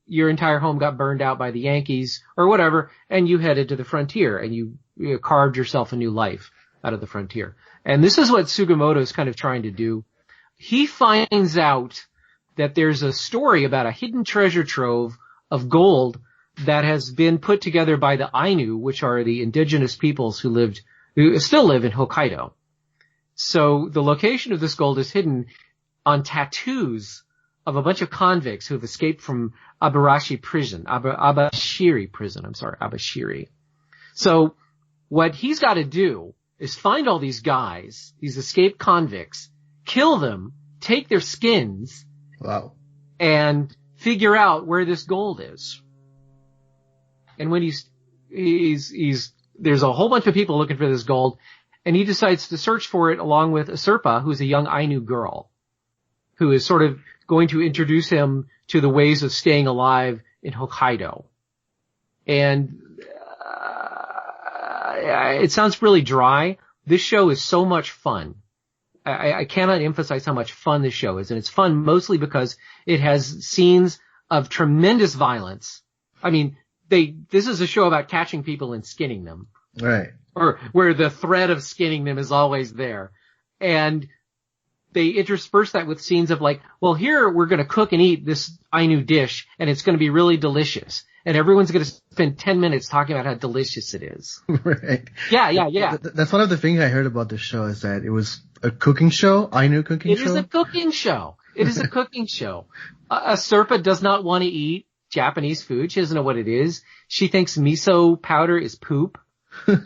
Speaker 3: your entire home got burned out by the Yankees or whatever, and you headed to the frontier and you carved yourself a new life out of the frontier. And this is what Sugimoto is kind of trying to do. He finds out that there's a story about a hidden treasure trove of gold that has been put together by the Ainu, which are the indigenous peoples who still live in Hokkaido. So the location of this gold is hidden on tattoos of a bunch of convicts who have escaped from Abashiri prison. So what he's got to do is find all these guys, these escaped convicts, kill them, take their skins,
Speaker 2: Wow.
Speaker 3: and figure out where this gold is. And when there's a whole bunch of people looking for this gold, and he decides to search for it along with Asurpa, who's a young Ainu girl, who is sort of going to introduce him to the ways of staying alive in Hokkaido. And it sounds really dry. This show is so much fun. I cannot emphasize how much fun this show is. And it's fun mostly because it has scenes of tremendous violence. I mean, this is a show about catching people and skinning them.
Speaker 2: Right.
Speaker 3: Or where the threat of skinning them is always there. And they intersperse that with scenes of like, well, here we're going to cook and eat this Ainu dish, and it's going to be really delicious. And everyone's going to spend 10 minutes talking about how delicious it is.
Speaker 2: Right.
Speaker 3: Yeah.
Speaker 2: That's one of the things I heard about this show is that it was a cooking show, Ainu cooking show.
Speaker 3: It is a cooking show. It is a cooking show. Asurpa does not want to eat Japanese food. She doesn't know what it is. She thinks miso powder is poop. She's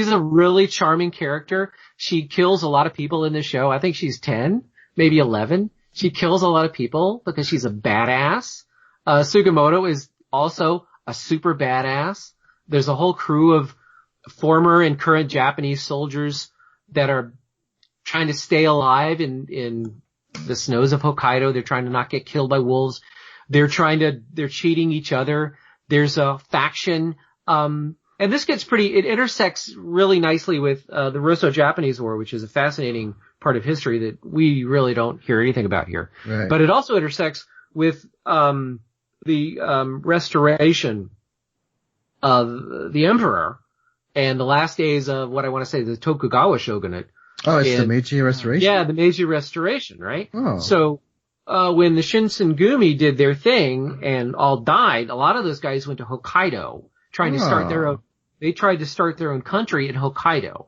Speaker 3: a really charming character. She kills a lot of people in the show. I think she's 10, maybe 11. She kills a lot of people because she's a badass. Sugimoto is also a super badass. There's a whole crew of former and current Japanese soldiers that are trying to stay alive in the snows of Hokkaido. They're trying to not get killed by wolves. They're cheating each other. There's a faction. And this gets it intersects really nicely with, the Russo-Japanese War, which is a fascinating part of history that we really don't hear anything about here.
Speaker 2: Right.
Speaker 3: But it also intersects with, the restoration of the emperor and the last days of what I want to say, the Tokugawa shogunate.
Speaker 2: Oh, it's the Meiji Restoration?
Speaker 3: Yeah, the Meiji Restoration, right?
Speaker 2: Oh.
Speaker 3: So, when the Shinsengumi did their thing and all died, a lot of those guys went to Hokkaido trying to start their own. They tried to start their own country in Hokkaido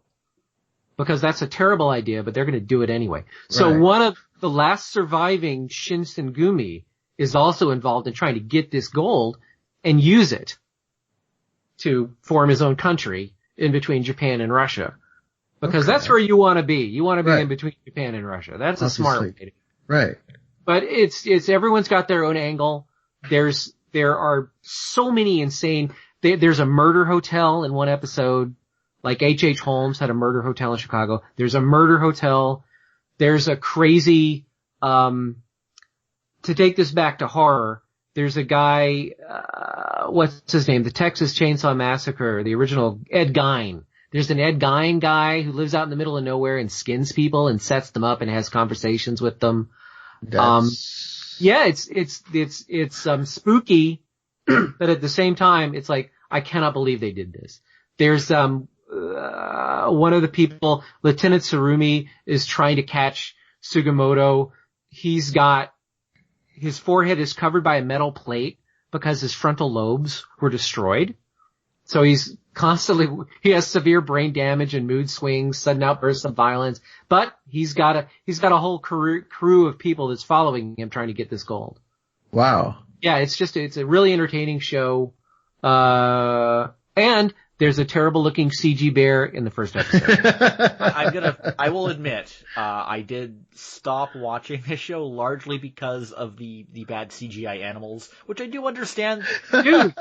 Speaker 3: because that's a terrible idea, but they're going to do it anyway. So one of the last surviving Shinsengumi is also involved in trying to get this gold and use it to form his own country in between Japan and Russia. Because that's where you want to be. You want to be in between Japan and Russia. That's a smart way to do it.
Speaker 2: Right.
Speaker 3: But it's everyone's got their own angle. There are so many insane, there's a murder hotel in one episode, like H.H. Holmes had a murder hotel in Chicago. There's a murder hotel. There's a crazy, to take this back to horror, there's a guy, what's his name? The Texas Chainsaw Massacre, the original Ed Gein. There's an Ed Gein guy who lives out in the middle of nowhere and skins people and sets them up and has conversations with them. Yeah, it's spooky, but at the same time, it's like, I cannot believe they did this. There's, one of the people, Lieutenant Tsurumi, is trying to catch Sugimoto. His forehead is covered by a metal plate because his frontal lobes were destroyed. So he has severe brain damage and mood swings, sudden outbursts of violence, but he's got a whole crew of people that's following him trying to get this gold.
Speaker 2: Wow.
Speaker 3: Yeah, it's a really entertaining show. And there's a terrible looking CG bear in the first episode.
Speaker 1: I will admit, I did stop watching this show largely because of the bad CGI animals, which I do understand.
Speaker 3: Dude,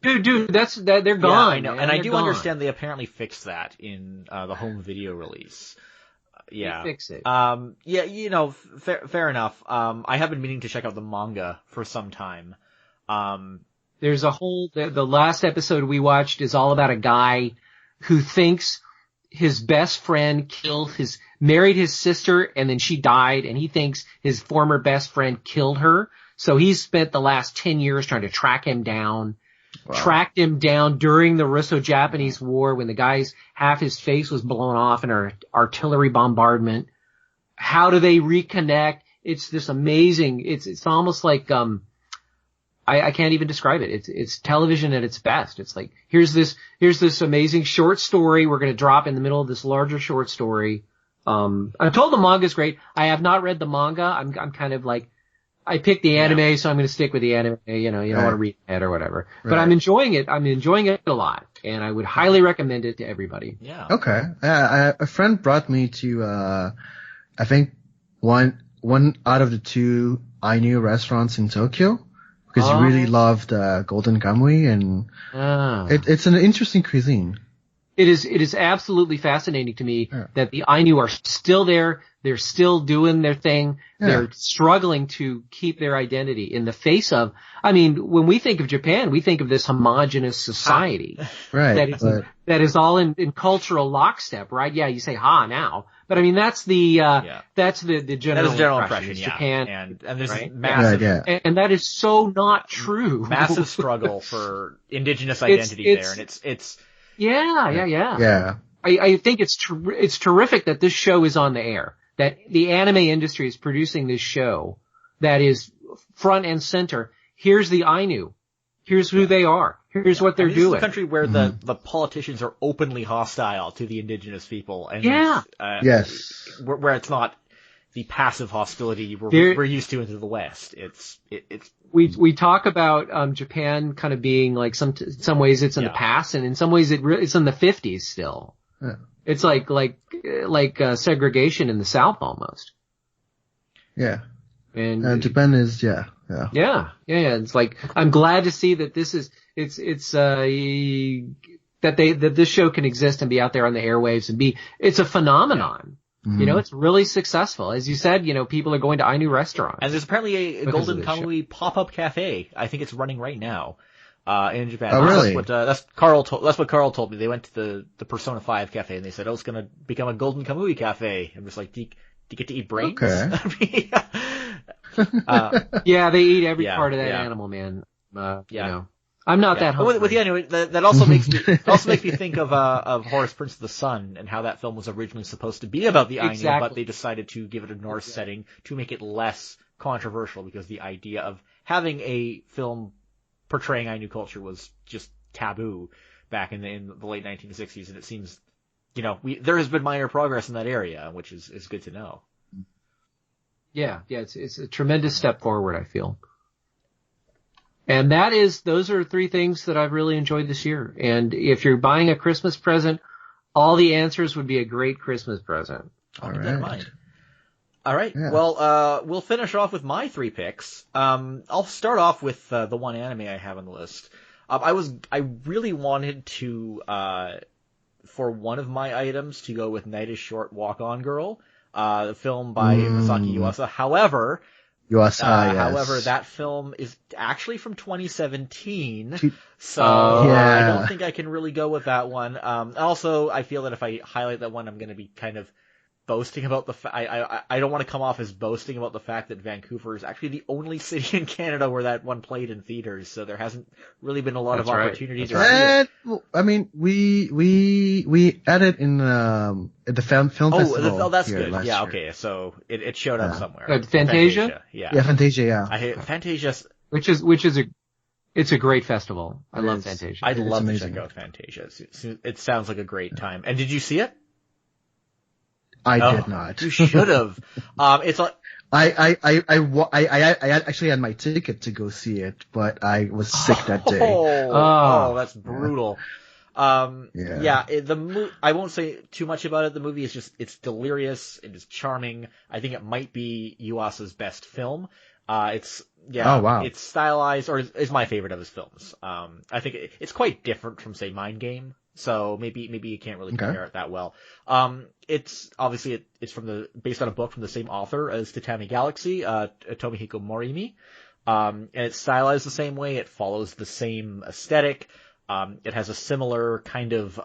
Speaker 3: they're gone.
Speaker 1: Yeah, I know,
Speaker 3: man.
Speaker 1: and I do
Speaker 3: gone.
Speaker 1: understand they apparently fixed that in the home video release. Yeah.
Speaker 3: They fix it.
Speaker 1: Yeah, fair enough. I have been meaning to check out the manga for some time.
Speaker 3: There's a whole, the last episode we watched is all about a guy who thinks his best friend married his sister and then she died, and he thinks his former best friend killed her. So he's spent the last 10 years trying to track him down. Wow. Tracked him down during the Russo-Japanese War when the guy's half his face was blown off in an artillery bombardment. How do they reconnect? It's this amazing, it's almost like, I can't even describe it. It's television at its best. It's like, here's this amazing short story we're going to drop in the middle of this larger short story. I'm told the manga's great. I have not read the manga. I'm kind of like, I picked the anime, so I'm going to stick with the anime. You don't want to read it or whatever. Right. But I'm enjoying it. I'm enjoying it a lot, and I would highly recommend it to everybody.
Speaker 1: Yeah.
Speaker 2: Okay. A friend brought me to, I think one out of the two Ainu restaurants in Tokyo. Because he really loved Golden Kamui, and it's an interesting cuisine.
Speaker 3: It is absolutely fascinating to me that the Ainu are still there. They're still doing their thing. Yeah. They're struggling to keep their identity in the face of, when we think of Japan, we think of this homogenous society.
Speaker 2: Right.
Speaker 3: That is all in cultural lockstep, right? Yeah, you say ha now. But that's the general impression.
Speaker 1: Japan. And there's
Speaker 3: right?
Speaker 1: massive,
Speaker 3: and that is so not true.
Speaker 1: Massive struggle for indigenous identity there. And it's,
Speaker 3: Yeah. I think it's terrific that this show is on the air, that the anime industry is producing this show that is front and center. Here's the Ainu. Here's who they are. Here's what they're doing.
Speaker 1: This is a country where the politicians are openly hostile to the indigenous people. And
Speaker 2: yes.
Speaker 1: Where it's not the passive hostility we're used to into the West.
Speaker 3: We talk about Japan kind of being like some ways it's in the past, and in some ways it's in the 50s still. Yeah. It's like segregation in the South almost.
Speaker 2: Yeah.
Speaker 3: And
Speaker 2: Japan is
Speaker 3: Yeah. It's like, I'm glad to see that that this show can exist and be out there on the airwaves and it's a phenomenon. Mm-hmm. It's really successful. As you said, people are going to Ainu restaurants.
Speaker 1: And there's apparently a Golden Kamui pop-up cafe. I think it's running right now, in Japan.
Speaker 2: Oh, really?
Speaker 1: That's what Carl told me. They went to the Persona 5 cafe and they said, it's gonna become a Golden Kamui cafe. I'm just like, do you get to eat brains?
Speaker 2: Okay.
Speaker 3: Yeah, they eat every part of that animal, man. I'm not that hungry.
Speaker 1: With the anyway, that also makes me think of Horus Prince of the Sun and how that film was originally supposed to be about the Ainu, but they decided to give it a Norse setting to make it less controversial, because the idea of having a film portraying Ainu culture was just taboo back in the late 1960s, and it seems there has been minor progress in that area, which is good to know.
Speaker 3: Yeah, it's a tremendous step forward, I feel. And those are 3 things that I've really enjoyed this year. And if you're buying a Christmas present, all the answers would be a great Christmas present.
Speaker 1: I'll keep that in mind. All right. Yeah. Well, we'll finish off with my 3 picks. I'll start off with the one anime I have on the list. I really wanted to, for one of my items, to go with Night is Short, Walk On Girl, the film by Masaki Yuasa. However,
Speaker 2: yes.
Speaker 1: However, that film is actually from 2017, so I don't think I can really go with that one. Also, I feel that if I highlight that one, I'm going to be kind of boasting about I don't want to come off as boasting about the fact that Vancouver is actually the only city in Canada where that one played in theaters, so there hasn't really been a lot of opportunities.
Speaker 2: I mean, we added in at the film festival.
Speaker 1: Oh, that's good. Yeah, okay, so it showed up somewhere.
Speaker 3: Fantasia?
Speaker 2: Yeah, Fantasia. Yeah,
Speaker 1: I hate Fantasia.
Speaker 3: Which is it's a great festival. I love Fantasia.
Speaker 1: I'd love to check out Fantasia. It sounds like a great time. And did you see it?
Speaker 2: I did not.
Speaker 1: You should have. It's like
Speaker 2: I actually had my ticket to go see it, but I was sick that day.
Speaker 1: Oh, that's brutal. I won't say too much about it. The movie is it's delirious. It is charming. I think it might be Yuasa's best film. It's stylized, or is my favorite of his films. I think it's quite different from, say, Mind Game. So maybe you can't really compare it that well. It's obviously it's based on a book from the same author as Tatami Galaxy, Tomihiko Morimi. And it's stylized the same way. It follows the same aesthetic. It has a similar kind of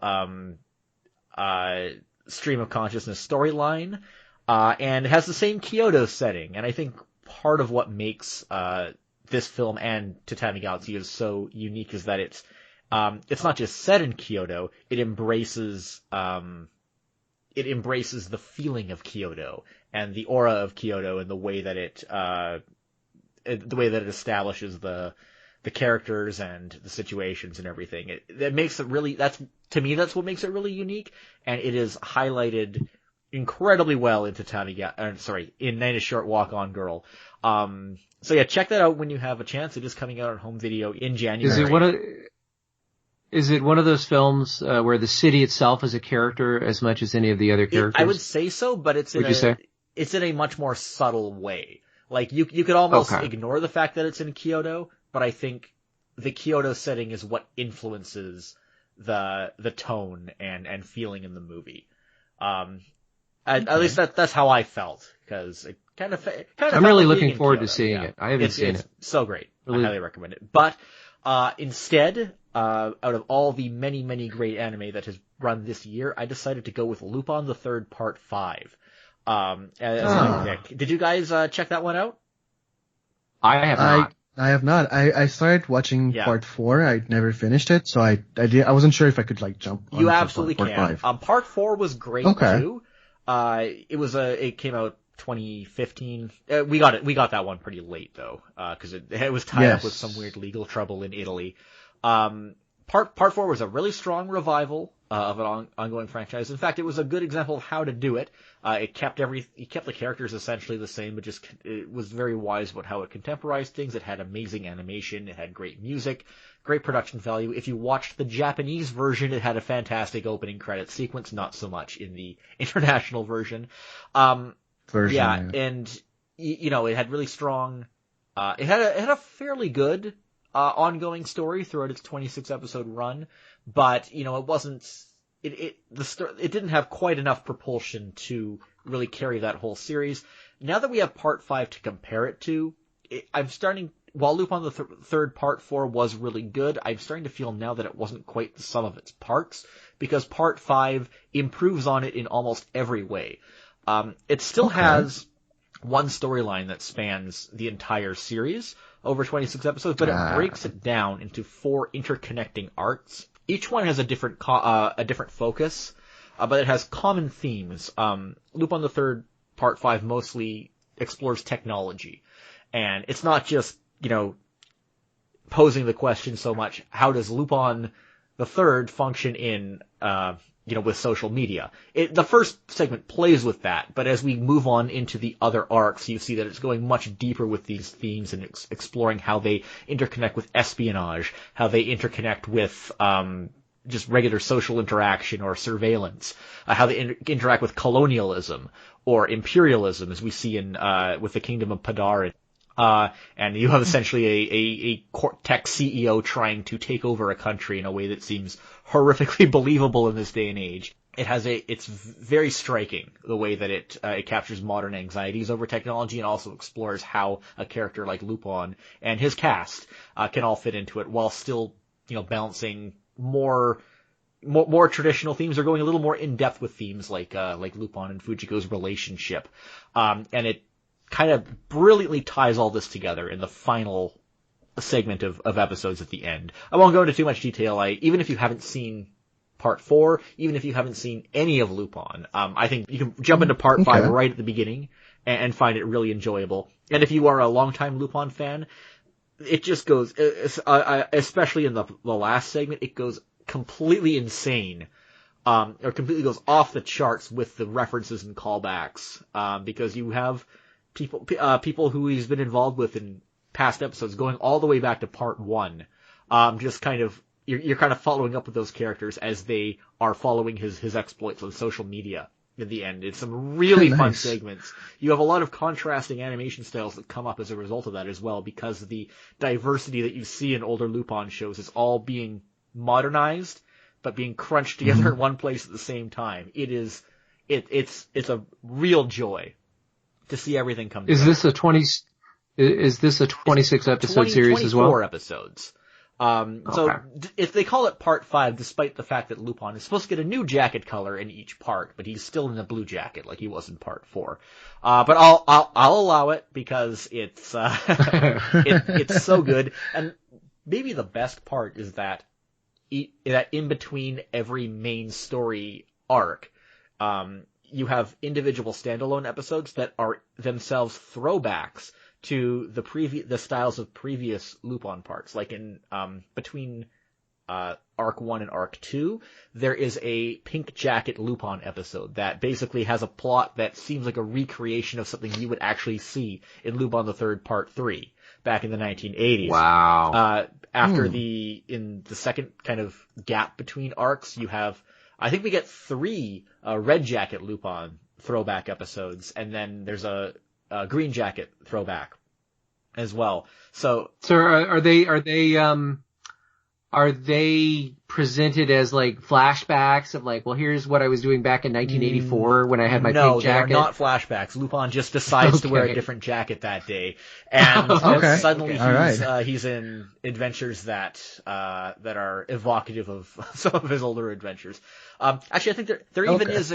Speaker 1: stream of consciousness storyline, and it has the same Kyoto setting. And I think part of what makes this film and Tatami Galaxy is so unique is that it's not just set in Kyoto. It embraces the feeling of Kyoto and the aura of Kyoto and the way that it establishes the characters and the situations and everything. That makes it really, that's what makes it really unique. And it is highlighted incredibly well in in Night is Short, Walk On Girl. So yeah, check that out when you have a chance. It is coming out on home video in January.
Speaker 3: Is it one of those films where the city itself is a character as much as any of the other characters?
Speaker 1: I would say so, but it's in a much more subtle way. Like you could almost ignore the fact that it's in Kyoto, but I think the Kyoto setting is what influences the tone and feeling in the movie. At least that's how I felt, because it kind of
Speaker 3: I'm really looking forward to seeing it. I haven't seen it.
Speaker 1: It's so great. Really? I highly recommend it. But instead, out of all the many, many great anime that has run this year, I decided to go with Lupin the Third Part 5 as my pick. Did you guys check that one out?
Speaker 3: I have not.
Speaker 2: I have not. I started watching part 4. I never finished it, so I wasn't sure if I could jump on.
Speaker 1: You absolutely
Speaker 2: part
Speaker 1: can.
Speaker 2: 5.
Speaker 1: Part 4 was great too. It came out 2015. We got that one pretty late though, because it was tied up with some weird legal trouble in Italy. Part 4 was a really strong revival of an ongoing franchise. In fact, it was a good example of how to do it. It kept the characters essentially the same, but it was very wise about how it contemporized things. It had amazing animation. It had great music, great production value. If you watched the Japanese version, it had a fantastic opening credit sequence. Not so much in the international version. And it had really strong. It had a fairly good ongoing story throughout its 26 episode run, but it wasn't. It didn't have quite enough propulsion to really carry that whole series. Now that we have Part 5 to compare it to, while Lupin the Third Part 4 was really good, I'm starting to feel now that it wasn't quite the sum of its parts, because Part 5 improves on it in almost every way. It still has one storyline that spans the entire series over 26 episodes, but it breaks it down into 4 interconnecting arcs. Each one has a different focus, but it has common themes. Lupin the Third Part 5 mostly explores technology, and it's not just posing the question so much, how does Lupin the Third function in with social media. The first segment plays with that, but as we move on into the other arcs, you see that it's going much deeper with these themes and exploring how they interconnect with espionage, how they interconnect with just regular social interaction or surveillance, how they interact with colonialism or imperialism, as we see in with the Kingdom of Padar. And you have essentially a tech CEO trying to take over a country in a way that seems horrifically believable in this day and age. It's very striking the way that it captures modern anxieties over technology and also explores how a character like Lupin and his cast can all fit into it while still, balancing more traditional themes or going a little more in depth with themes like Lupin and Fujiko's relationship. And it kind of brilliantly ties all this together in the final segment of episodes at the end. I won't go into too much detail. Even if you haven't seen part 4, even if you haven't seen any of Lupin, I think you can jump into part 5 right at the beginning and find it really enjoyable. And if you are a longtime Lupin fan, it just goes, especially in the last segment, it goes completely insane. Or completely goes off the charts with the references and callbacks, because you have people who he's been involved with in past episodes going all the way back to part 1. Just kind of, you're kind of following up with those characters as they are following his exploits on social media in the end. It's some really fun segments. You have a lot of contrasting animation styles that come up as a result of that as well, because the diversity that you see in older Lupin shows is all being modernized, but being crunched together in one place at the same time. It's a real joy to see everything come together.
Speaker 3: Is this a 26 episode series as well?
Speaker 1: 24 episodes. So if they call it part 5, despite the fact that Lupin is supposed to get a new jacket color in each part, but he's still in the blue jacket like he was in part 4. But I'll allow it because it's it's so good. And maybe the best part is that in between every main story arc, you have individual standalone episodes that are themselves throwbacks to the styles of previous Lupin parts. Like in between Arc 1 and Arc 2, there is a Pink Jacket Lupin episode that basically has a plot that seems like a recreation of something you would actually see in Lupin the Third Part 3 back in the 1980s.
Speaker 3: Wow.
Speaker 1: In the second kind of gap between arcs, you have, I think we get 3 Red Jacket Lupin throwback episodes, and then there's a Green Jacket throwback as well. So are they presented as like flashbacks of like, well, here's what I was doing back in 1984 when I had my pink jacket? No, they're not flashbacks. Lupin just decides to wear a different jacket that day, and suddenly he's in adventures that are evocative of some of his older adventures. Actually, I think there even is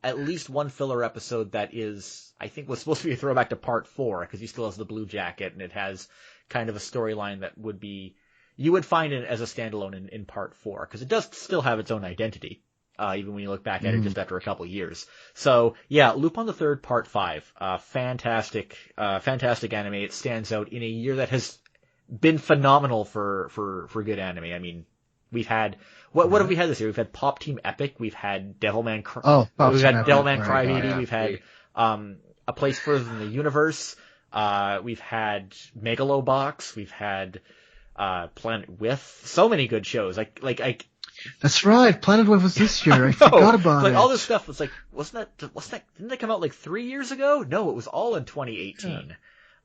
Speaker 1: at least one filler episode that was supposed to be a throwback to part 4, because he still has the blue jacket, and it has kind of a storyline that you would find it as a standalone in part 4, because it does still have its own identity, even when you look back at it just after a couple years. So yeah, Lupin the Third Part 5, fantastic anime. It stands out in a year that has been phenomenal for good anime. I mean, we've had, what have we had this year? We've had Pop Team Epic, we've had Devilman Crybaby, we've had A Place Further Than the Universe, we've had Megalobox, we've had Planet With, so many good shows.
Speaker 2: That's right, Planet With was this year. I forgot about it.
Speaker 1: All this stuff was wasn't that? Didn't they come out 3 years ago? No, it was all in 2018.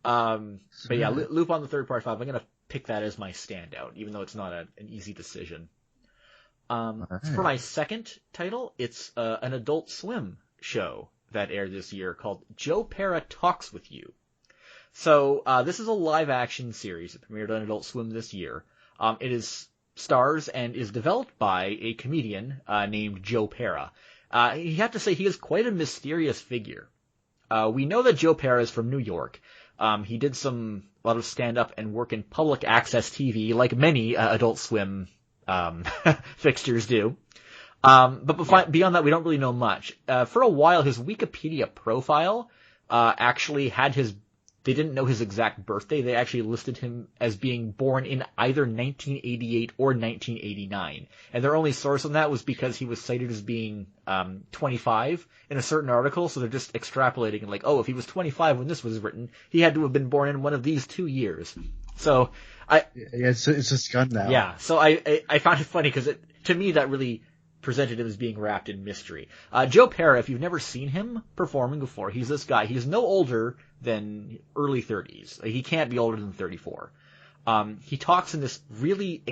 Speaker 1: But yeah, Lupin the Third Part 5. I'm gonna pick that as my standout, even though it's not an easy decision. For my second title, it's an Adult Swim show that aired this year called Pera Talks With You. So this is a live-action series that premiered on Adult Swim this year. It stars and is developed by a comedian named Joe Pera. You have to say he is quite a mysterious figure. We know that Joe Pera is from New York. He did a lot of stand-up and work in public access TV, like many Adult Swim fixtures do. But beyond that, we don't really know much. For a while, his Wikipedia profile actually had his they didn't know his exact birthday. They actually listed him as being born in either 1988 or 1989. And their only source on that was because he was cited as being 25 in a certain article, so they're just extrapolating and like, oh, if he was 25 when this was written, he had to have been born in one of these 2 years. So
Speaker 2: it's just gone now.
Speaker 1: Yeah, so I found it funny because to me that really presented him as being wrapped in mystery. Joe Pera, if you've never seen him performing before, he's this guy. He's no older than early 30s. He can't be older than 34. He talks in this really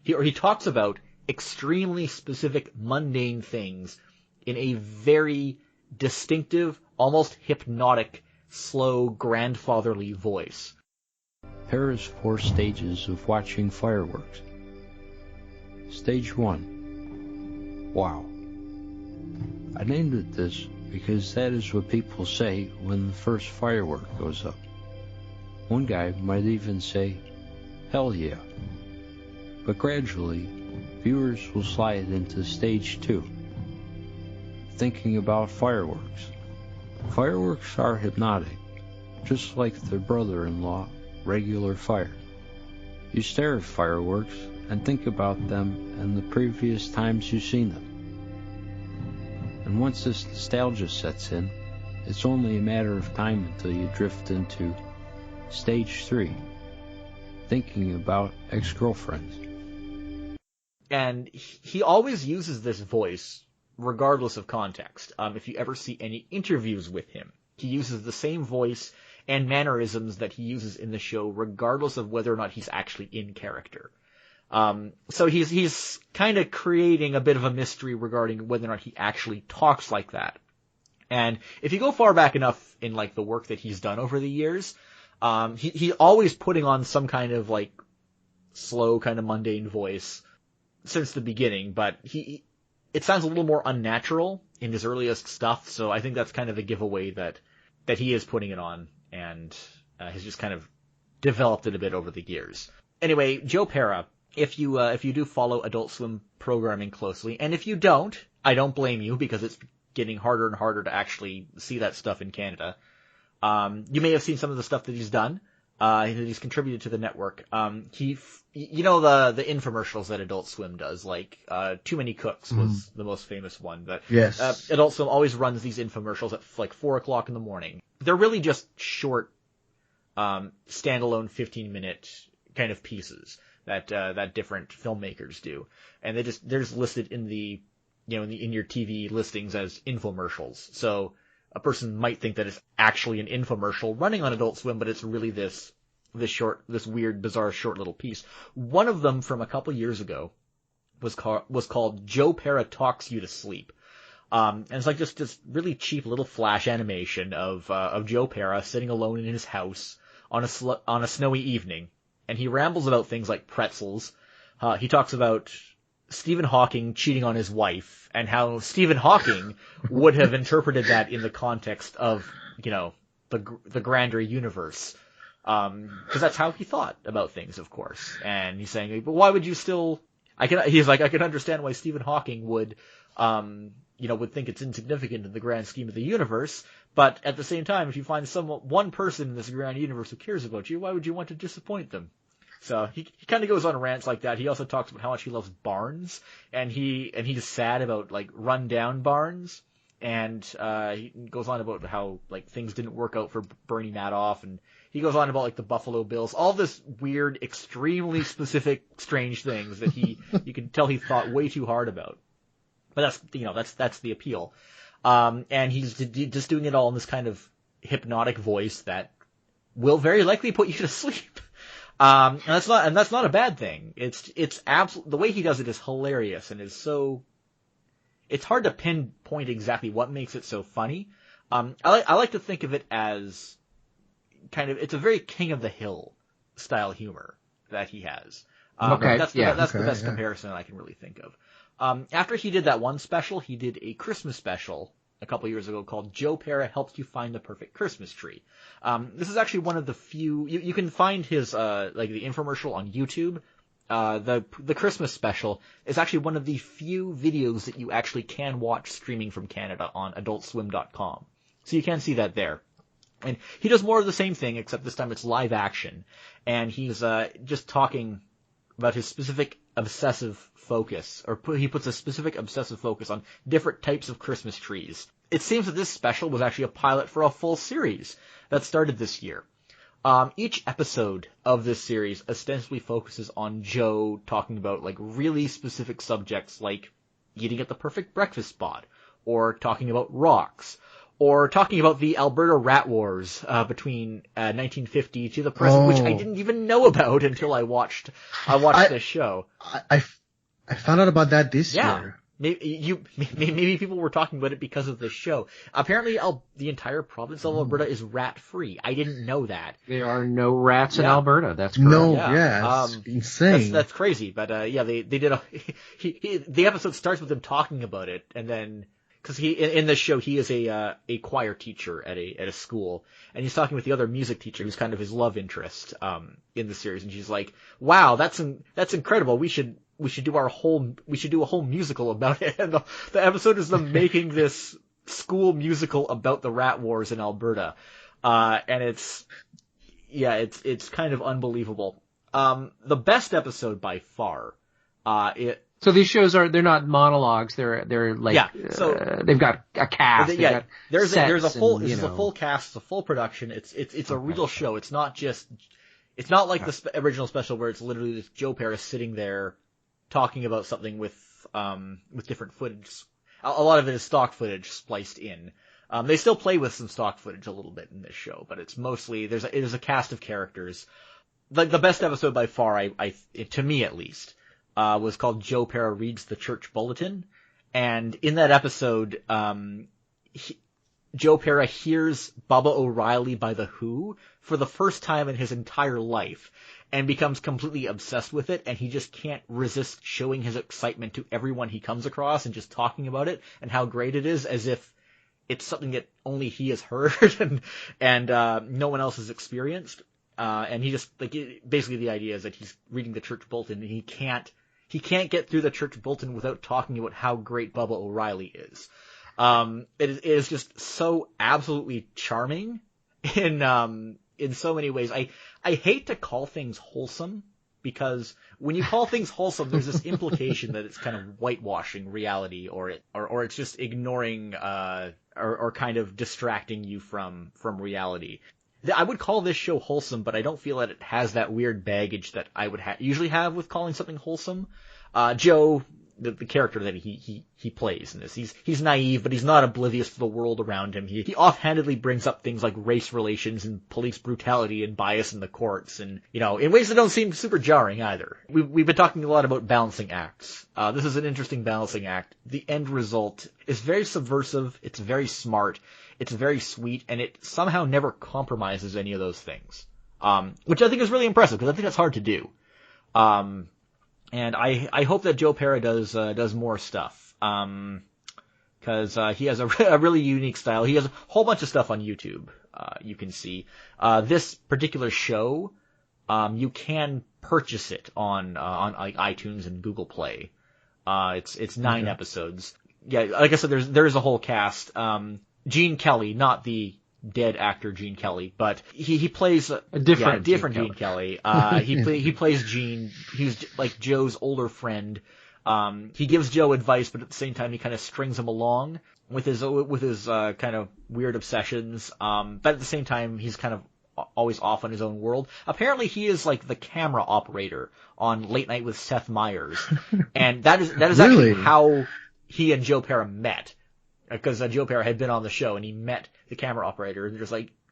Speaker 1: he talks about extremely specific, mundane things in a very distinctive, almost hypnotic, slow, grandfatherly voice.
Speaker 4: Pera's 4 stages of watching fireworks. Stage 1. Wow. I named it this because that is what people say when the first firework goes up. One guy might even say, hell yeah. But gradually, viewers will slide into stage 2. Thinking about fireworks. Fireworks are hypnotic, just like their brother-in-law, regular fire. You stare at fireworks and think about them and the previous times you've seen them. And once this nostalgia sets in, it's only a matter of time until you drift into stage 3, thinking about ex-girlfriends.
Speaker 1: And he always uses this voice regardless of context. If you ever see any interviews with him, he uses the same voice and mannerisms that he uses in the show regardless of whether or not he's actually in character. So he's kind of creating a bit of a mystery regarding whether or not he actually talks like that. And if you go far back enough in like the work that he's done over the years, he's always putting on some kind of like slow, kind of mundane voice since the beginning, but it sounds a little more unnatural in his earliest stuff. So I think that's kind of a giveaway that he is putting it on and has just kind of developed it a bit over the years. Anyway, Joe Pera. If you do follow Adult Swim programming closely, and if you don't, I don't blame you because it's getting harder and harder to actually see that stuff in Canada. You may have seen some of the stuff that he's done. He's contributed to the network. You know the infomercials that Adult Swim does, like Too Many Cooks was the most famous one. But
Speaker 2: yes,
Speaker 1: Adult Swim always runs these infomercials at like 4:00 in the morning. They're really just short, standalone 15-minute kind of pieces that different filmmakers do, and they're just listed in the in your TV listings as infomercials. So a person might think that it's actually an infomercial running on Adult Swim, but it's really this weird, bizarre, short little piece. One of them from a couple years ago was called Joe Pera Talks You to Sleep. And it's like just this really cheap little flash animation of Joe Pera sitting alone in his house on a snowy evening. And he rambles about things like pretzels. He talks about Stephen Hawking cheating on his wife and how Stephen Hawking would have interpreted that in the context of, the grander universe. Cause that's how he thought about things, of course. And he's saying, but why would you still, I can understand why Stephen Hawking would think it's insignificant in the grand scheme of the universe. But at the same time, if you find one person in this grand universe who cares about you, why would you want to disappoint them? So he kind of goes on rants like that. He also talks about how much he loves barns, and he's sad about like run down barns, and he goes on about how like things didn't work out for Bernie Madoff, and he goes on about like the Buffalo Bills, all this weird, extremely specific, strange things that you can tell he thought way too hard about. But that's the appeal. And he's just doing it all in this kind of hypnotic voice that will very likely put you to sleep. And that's not a bad thing. It's absolutely, the way he does it is hilarious and is so, it's hard to pinpoint exactly what makes it so funny. I like to think of it as kind of, it's a very King of the Hill style humor that he has. That's the best comparison I can really think of. After he did that one special, he did a Christmas special a couple years ago called Joe Pera Helps You Find the Perfect Christmas Tree. This is actually one of the few, you can find his, like the infomercial on YouTube. The Christmas special is actually one of the few videos that you actually can watch streaming from Canada on adultswim.com. So you can see that there. And he does more of the same thing, except this time it's live action. And he's just talking about his specific obsessive focus, or he puts a specific obsessive focus on different types of Christmas trees. It seems that this special was actually a pilot for a full series that started this year. Each episode of this series ostensibly focuses on Joe talking about like really specific subjects like eating at the perfect breakfast spot, or talking about rocks, or talking about the Alberta rat wars between 1950 to the present, which I didn't even know about until I watched this show.
Speaker 2: I found out about that this year.
Speaker 1: Maybe people were talking about it because of this show. Apparently, the entire province of Alberta is rat-free. I didn't know that.
Speaker 3: There are no rats in Alberta. That's correct.
Speaker 2: No, it's insane.
Speaker 1: That's crazy. But they did the episode starts with him talking about it, and then because in this show he is a choir teacher at a school, and he's talking with the other music teacher who's kind of his love interest in the series, and she's like, "Wow, that's incredible. We should do a whole musical about it." And the episode is them making this school musical about the rat wars in Alberta. And it's kind of unbelievable. The best episode by far,
Speaker 3: So these shows they're not monologues. They're like, they've got a cast.
Speaker 1: There's a full cast. It's a full production. It's a real show. It's not like the original special where it's literally just Joe Pera sitting there talking about something with different footage. A lot of it is stock footage spliced in. They still play with some stock footage a little bit in this show, but it's mostly it is a cast of characters. Like the best episode by far, to me at least, was called Joe Pera Reads the Church Bulletin, and in that episode, Joe Pera hears Baba O'Reilly by The Who for the first time in his entire life, and becomes completely obsessed with it, and he just can't resist showing his excitement to everyone he comes across and just talking about it and how great it is, as if it's something that only he has heard and no one else has experienced. And he just basically the idea is that he's reading the church bulletin and he can't get through the church bulletin without talking about how great Bubba O'Reilly is. It is just so absolutely charming in so many ways. I hate to call things wholesome, because when you call things wholesome, there's this implication that it's kind of whitewashing reality, or it's just ignoring or kind of distracting you from reality. I would call this show wholesome, but I don't feel that it has that weird baggage that I would usually have with calling something wholesome. Joe, the character that he plays in this, he's naive, but he's not oblivious to the world around him. He offhandedly brings up things like race relations and police brutality and bias in the courts, and in ways that don't seem super jarring either. We've been talking a lot about balancing acts. This is an interesting balancing act. The end result is very subversive. It's very smart. It's very sweet, and it somehow never compromises any of those things, which I think is really impressive, because I think that's hard to do. And I hope that Joe Pera does more stuff, because he has a really unique style. He has a whole bunch of stuff on YouTube. You can see this particular show. You can purchase it on like iTunes and Google Play. It's 9 episodes. Yeah, like I said, there's a whole cast. Gene Kelly, not the dead actor Gene Kelly, but he plays a different Gene Kelly. He plays Gene. He's like Joe's older friend. He gives Joe advice, but at the same time he kind of strings him along with his kind of weird obsessions. But at the same time he's kind of always off on his own world. Apparently he is like the camera operator on Late Night with Seth Meyers, and that is
Speaker 2: really?
Speaker 1: Actually how he and Joe Pera met. Because Joe Pera had been on the show and he met the camera operator, and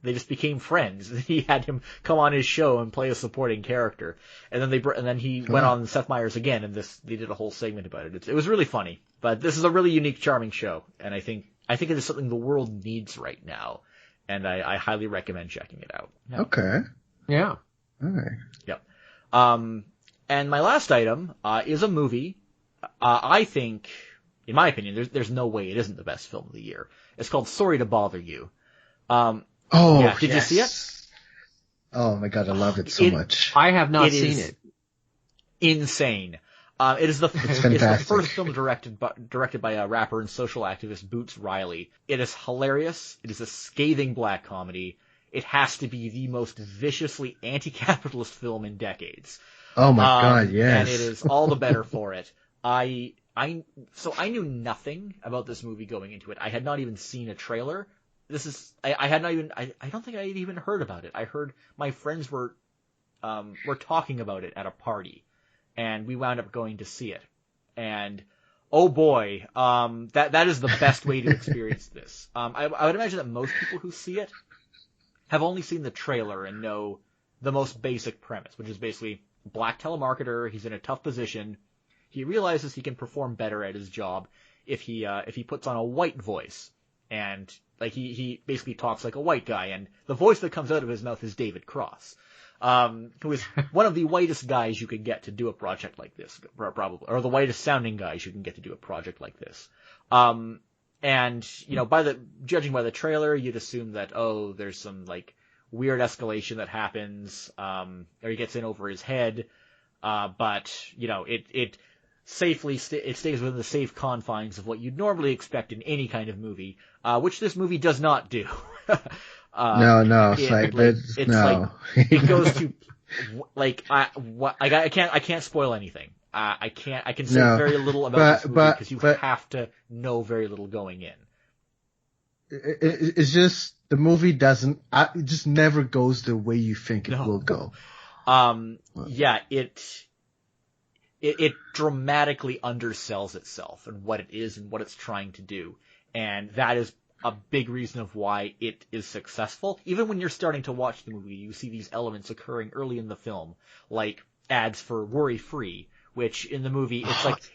Speaker 1: they just became friends. He had him come on his show and play a supporting character, and then he went on Seth Meyers again, and they did a whole segment about it. It was really funny, but this is a really unique, charming show, and I think it is something the world needs right now, and I highly recommend checking it out.
Speaker 2: Yeah. Okay.
Speaker 3: Yeah.
Speaker 2: All right.
Speaker 1: Yep. And my last item is a movie. I think, in my opinion, there's no way it isn't the best film of the year. It's called Sorry to Bother You. Did you see it?
Speaker 2: Oh my god, I love it so much.
Speaker 3: I have not seen it.
Speaker 1: Insane. It is the first film directed by a rapper and social activist Boots Riley. It is hilarious. It is a scathing black comedy. it has to be the most viciously anti-capitalist film in decades.
Speaker 2: Oh my God, yes.
Speaker 1: And it is all the better for it. So I knew nothing about this movie going into it. I had not even seen a trailer. I don't think I had even heard about it. I heard my friends were talking about it at a party, and we wound up going to see it. And oh boy, that is the best way to experience this. I would imagine that most people who see it have only seen the trailer and know the most basic premise, which is basically black telemarketer. He's in a tough position. He realizes he can perform better at his job if he puts on a white voice, and like he basically talks like a white guy, and the voice that comes out of his mouth is David Cross, who is one of the whitest guys you could get to do a project like this, probably, or the whitest sounding guys you can get to do a project like this. And judging by the trailer, you'd assume that there's some like weird escalation that happens, or he gets in over his head, but it stays within the safe confines of what you'd normally expect in any kind of movie, which this movie does not do.
Speaker 2: No.
Speaker 1: It goes to I can't spoil anything. I can say very little about this movie because you have to know very little going in.
Speaker 2: It's just the movie it just never goes the way you think it will go.
Speaker 1: It dramatically undersells itself and what it is and what it's trying to do. And that is a big reason of why it is successful. Even when you're starting to watch the movie, you see these elements occurring early in the film, like ads for Worry Free, which in the movie,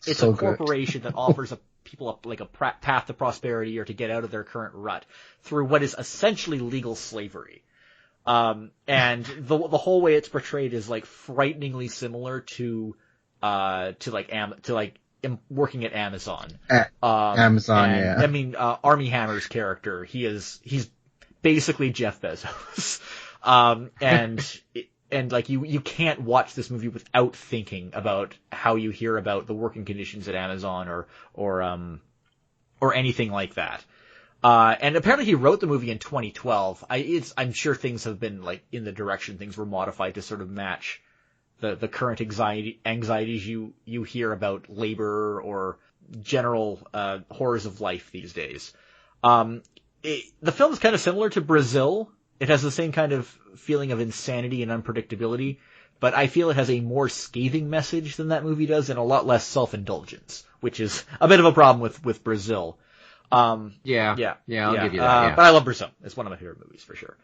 Speaker 1: it's so a corporation that offers people a path to prosperity or to get out of their current rut through what is essentially legal slavery. And the whole way it's portrayed is like frighteningly similar to working at Amazon.
Speaker 2: Amazon, yeah.
Speaker 1: I mean, Armie Hammer's character, he's basically Jeff Bezos. And you can't watch this movie without thinking about how you hear about the working conditions at Amazon or anything like that. And apparently he wrote the movie in 2012. I'm sure things have been in the direction things were modified to sort of match the current anxieties you hear about labor or general horrors of life these days. The film is kind of similar to Brazil. It has the same kind of feeling of insanity and unpredictability, but I feel it has a more scathing message than that movie does and a lot less self-indulgence, which is a bit of a problem with Brazil.
Speaker 3: I'll give you that.
Speaker 1: But I love Brazil. It's one of my favorite movies for sure.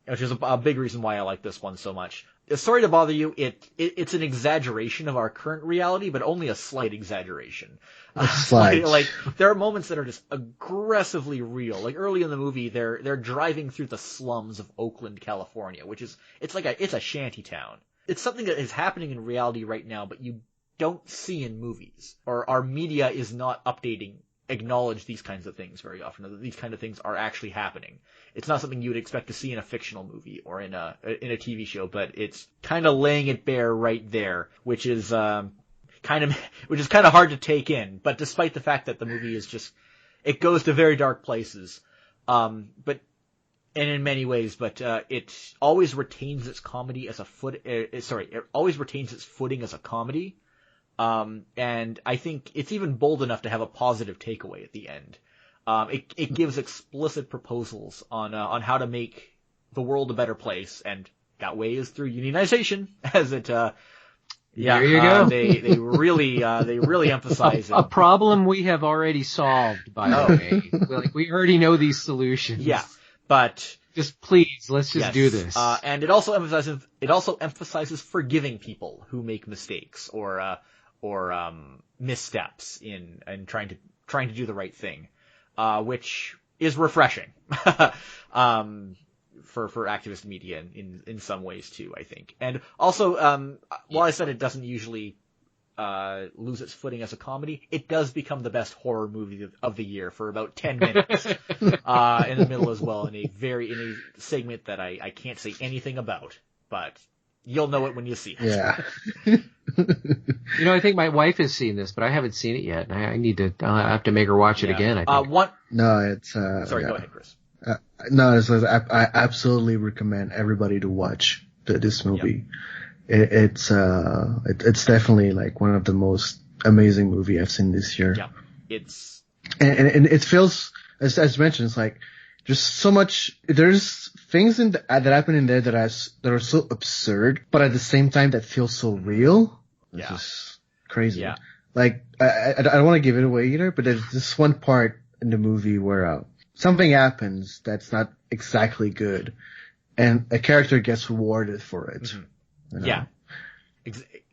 Speaker 1: Which is a big reason why I like this one so much. Sorry to bother you. It's an exaggeration of our current reality, but only a slight exaggeration. There are moments that are just aggressively real. Like early in the movie, they're driving through the slums of Oakland, California, which is it's a shanty town. It's something that is happening in reality right now, but you don't see in movies, or our media is not acknowledge these kinds of things very often, that these kind of things are actually happening. It's not something you would expect to see in a fictional movie or in a TV show, but it's kind of laying it bare right there, which is kind of hard to take in. But despite the fact that the movie it goes to very dark places, but in many ways, it always retains its comedy as it always retains its footing as a comedy. And I think it's even bold enough to have a positive takeaway at the end. It gives explicit proposals on how to make the world a better place, and that way is through unionization, as it,
Speaker 3: there you go.
Speaker 1: They really emphasize
Speaker 3: a problem we have already solved, by the way. We already know these solutions.
Speaker 1: Yeah, but
Speaker 3: just please, let's just do this.
Speaker 1: And it also emphasizes forgiving people who make mistakes or missteps in trying to do the right thing, which is refreshing for activist media in some ways too, I think. And also, while I said it doesn't usually lose its footing as a comedy, it does become the best horror movie of the year for about 10 minutes in the middle as well, in a segment that I can't say anything about, but you'll know it when you see it.
Speaker 2: Yeah.
Speaker 3: I think my wife has seen this, but I haven't seen it yet. I have to make her watch it again, I think.
Speaker 2: No, it's,
Speaker 1: Sorry,
Speaker 2: yeah.
Speaker 1: Go ahead, Chris.
Speaker 2: No, I absolutely recommend everybody to watch this movie. Yep. It's definitely like one of the most amazing movie I've seen this year.
Speaker 1: Yeah,
Speaker 2: and it feels, as mentioned, it's like just so much. There's things that happen in there that are so absurd, but at the same time that feel so real. It's just crazy.
Speaker 1: Yeah.
Speaker 2: Like I don't want to give it away either, but there's this one part in the movie where something happens that's not exactly good, and a character gets rewarded for it.
Speaker 1: Mm-hmm.
Speaker 2: You know?
Speaker 1: Yeah.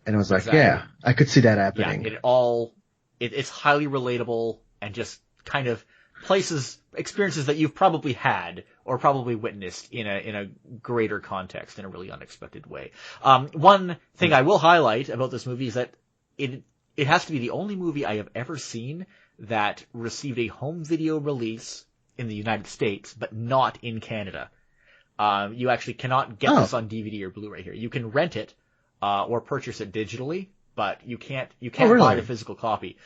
Speaker 2: And I was like, yeah, I could see that happening.
Speaker 1: Yeah, it's highly relatable and just kind of places experiences that you've probably had or probably witnessed in a greater context in a really unexpected way. One thing I will highlight about this movie is that it has to be the only movie I have ever seen that received a home video release in the United States, but not in Canada. You actually cannot get this on DVD or Blu-ray here. You can rent it, or purchase it digitally, but you can't buy the physical copy.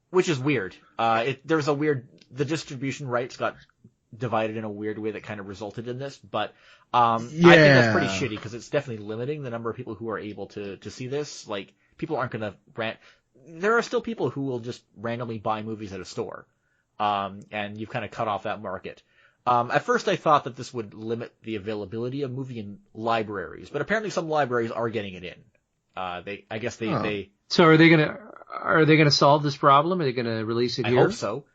Speaker 1: Which is weird. The distribution rights got divided in a weird way that kind of resulted in this, but, I think that's pretty shitty because it's definitely limiting the number of people who are able to see this. Like, people aren't gonna there are still people who will just randomly buy movies at a store. And you've kind of cut off that market. At first I thought that this would limit the availability of movie in libraries, but apparently some libraries are getting it in.
Speaker 3: So are they gonna solve this problem? Are they gonna release it here?
Speaker 1: I hope so.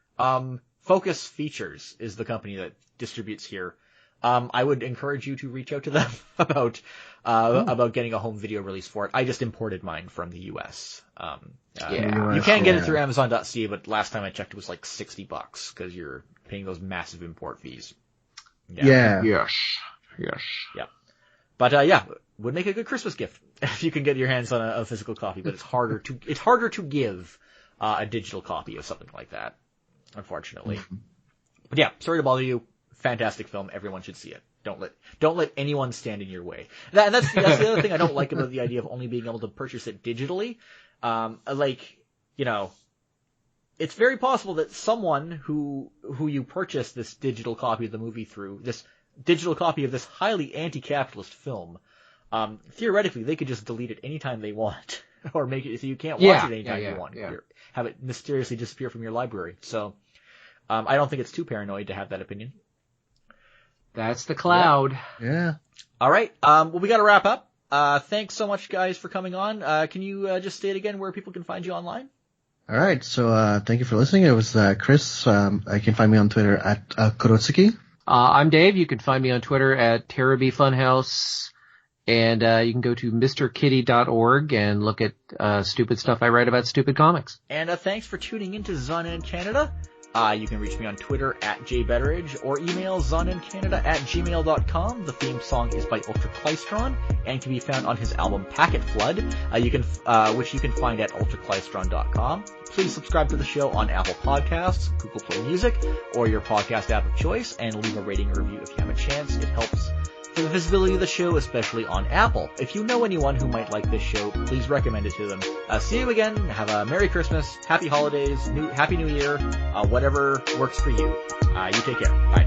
Speaker 1: Focus Features is the company that distributes here. I would encourage you to reach out to them about getting a home video release for it. I just imported mine from the US. You can get it through Amazon.ca, but last time I checked it was like $60 because you're paying those massive import fees.
Speaker 2: Yeah.
Speaker 3: Yes.
Speaker 1: Yeah. But would make a good Christmas gift if you can get your hands on a physical copy, but it's harder to give a digital copy of something like that, unfortunately. But yeah, sorry to bother you. Fantastic film. Everyone should see it. Don't let anyone stand in your way. That's the other thing I don't like about the idea of only being able to purchase it digitally. It's very possible that someone who you purchase this digital copy of the movie through, this digital copy of this highly anti-capitalist film, theoretically they could just delete it anytime they want, or make it so you can't watch it anytime you want. Yeah. Have it mysteriously disappear from your library. So, I don't think it's too paranoid to have that opinion.
Speaker 3: That's the cloud.
Speaker 2: Yeah.
Speaker 1: All right. Well, we got to wrap up. Thanks so much, guys, for coming on. Can you just state again where people can find you online?
Speaker 2: All right. So, thank you for listening. It was Chris. You can find me on Twitter at Kurotsuki.
Speaker 3: I'm Dave. You can find me on Twitter at TerraBfunhouse. And you can go to MrKitty.org and look at stupid stuff I write about stupid comics.
Speaker 1: And thanks for tuning in to Zannen in Canada. You can reach me on Twitter at jbetteridge or email zannencanada@gmail.com. The theme song is by Ultraclystron and can be found on his album Packet Flood, which you can find at ultraclystron.com. Please subscribe to the show on Apple Podcasts, Google Play Music, or your podcast app of choice, and leave a rating or review if you have a chance. It helps for the visibility of the show, especially on Apple. If you know anyone who might like this show, please recommend it to them. See you again. Have a Merry Christmas, Happy Holidays, Happy New Year, whatever works for you. You take care. Bye.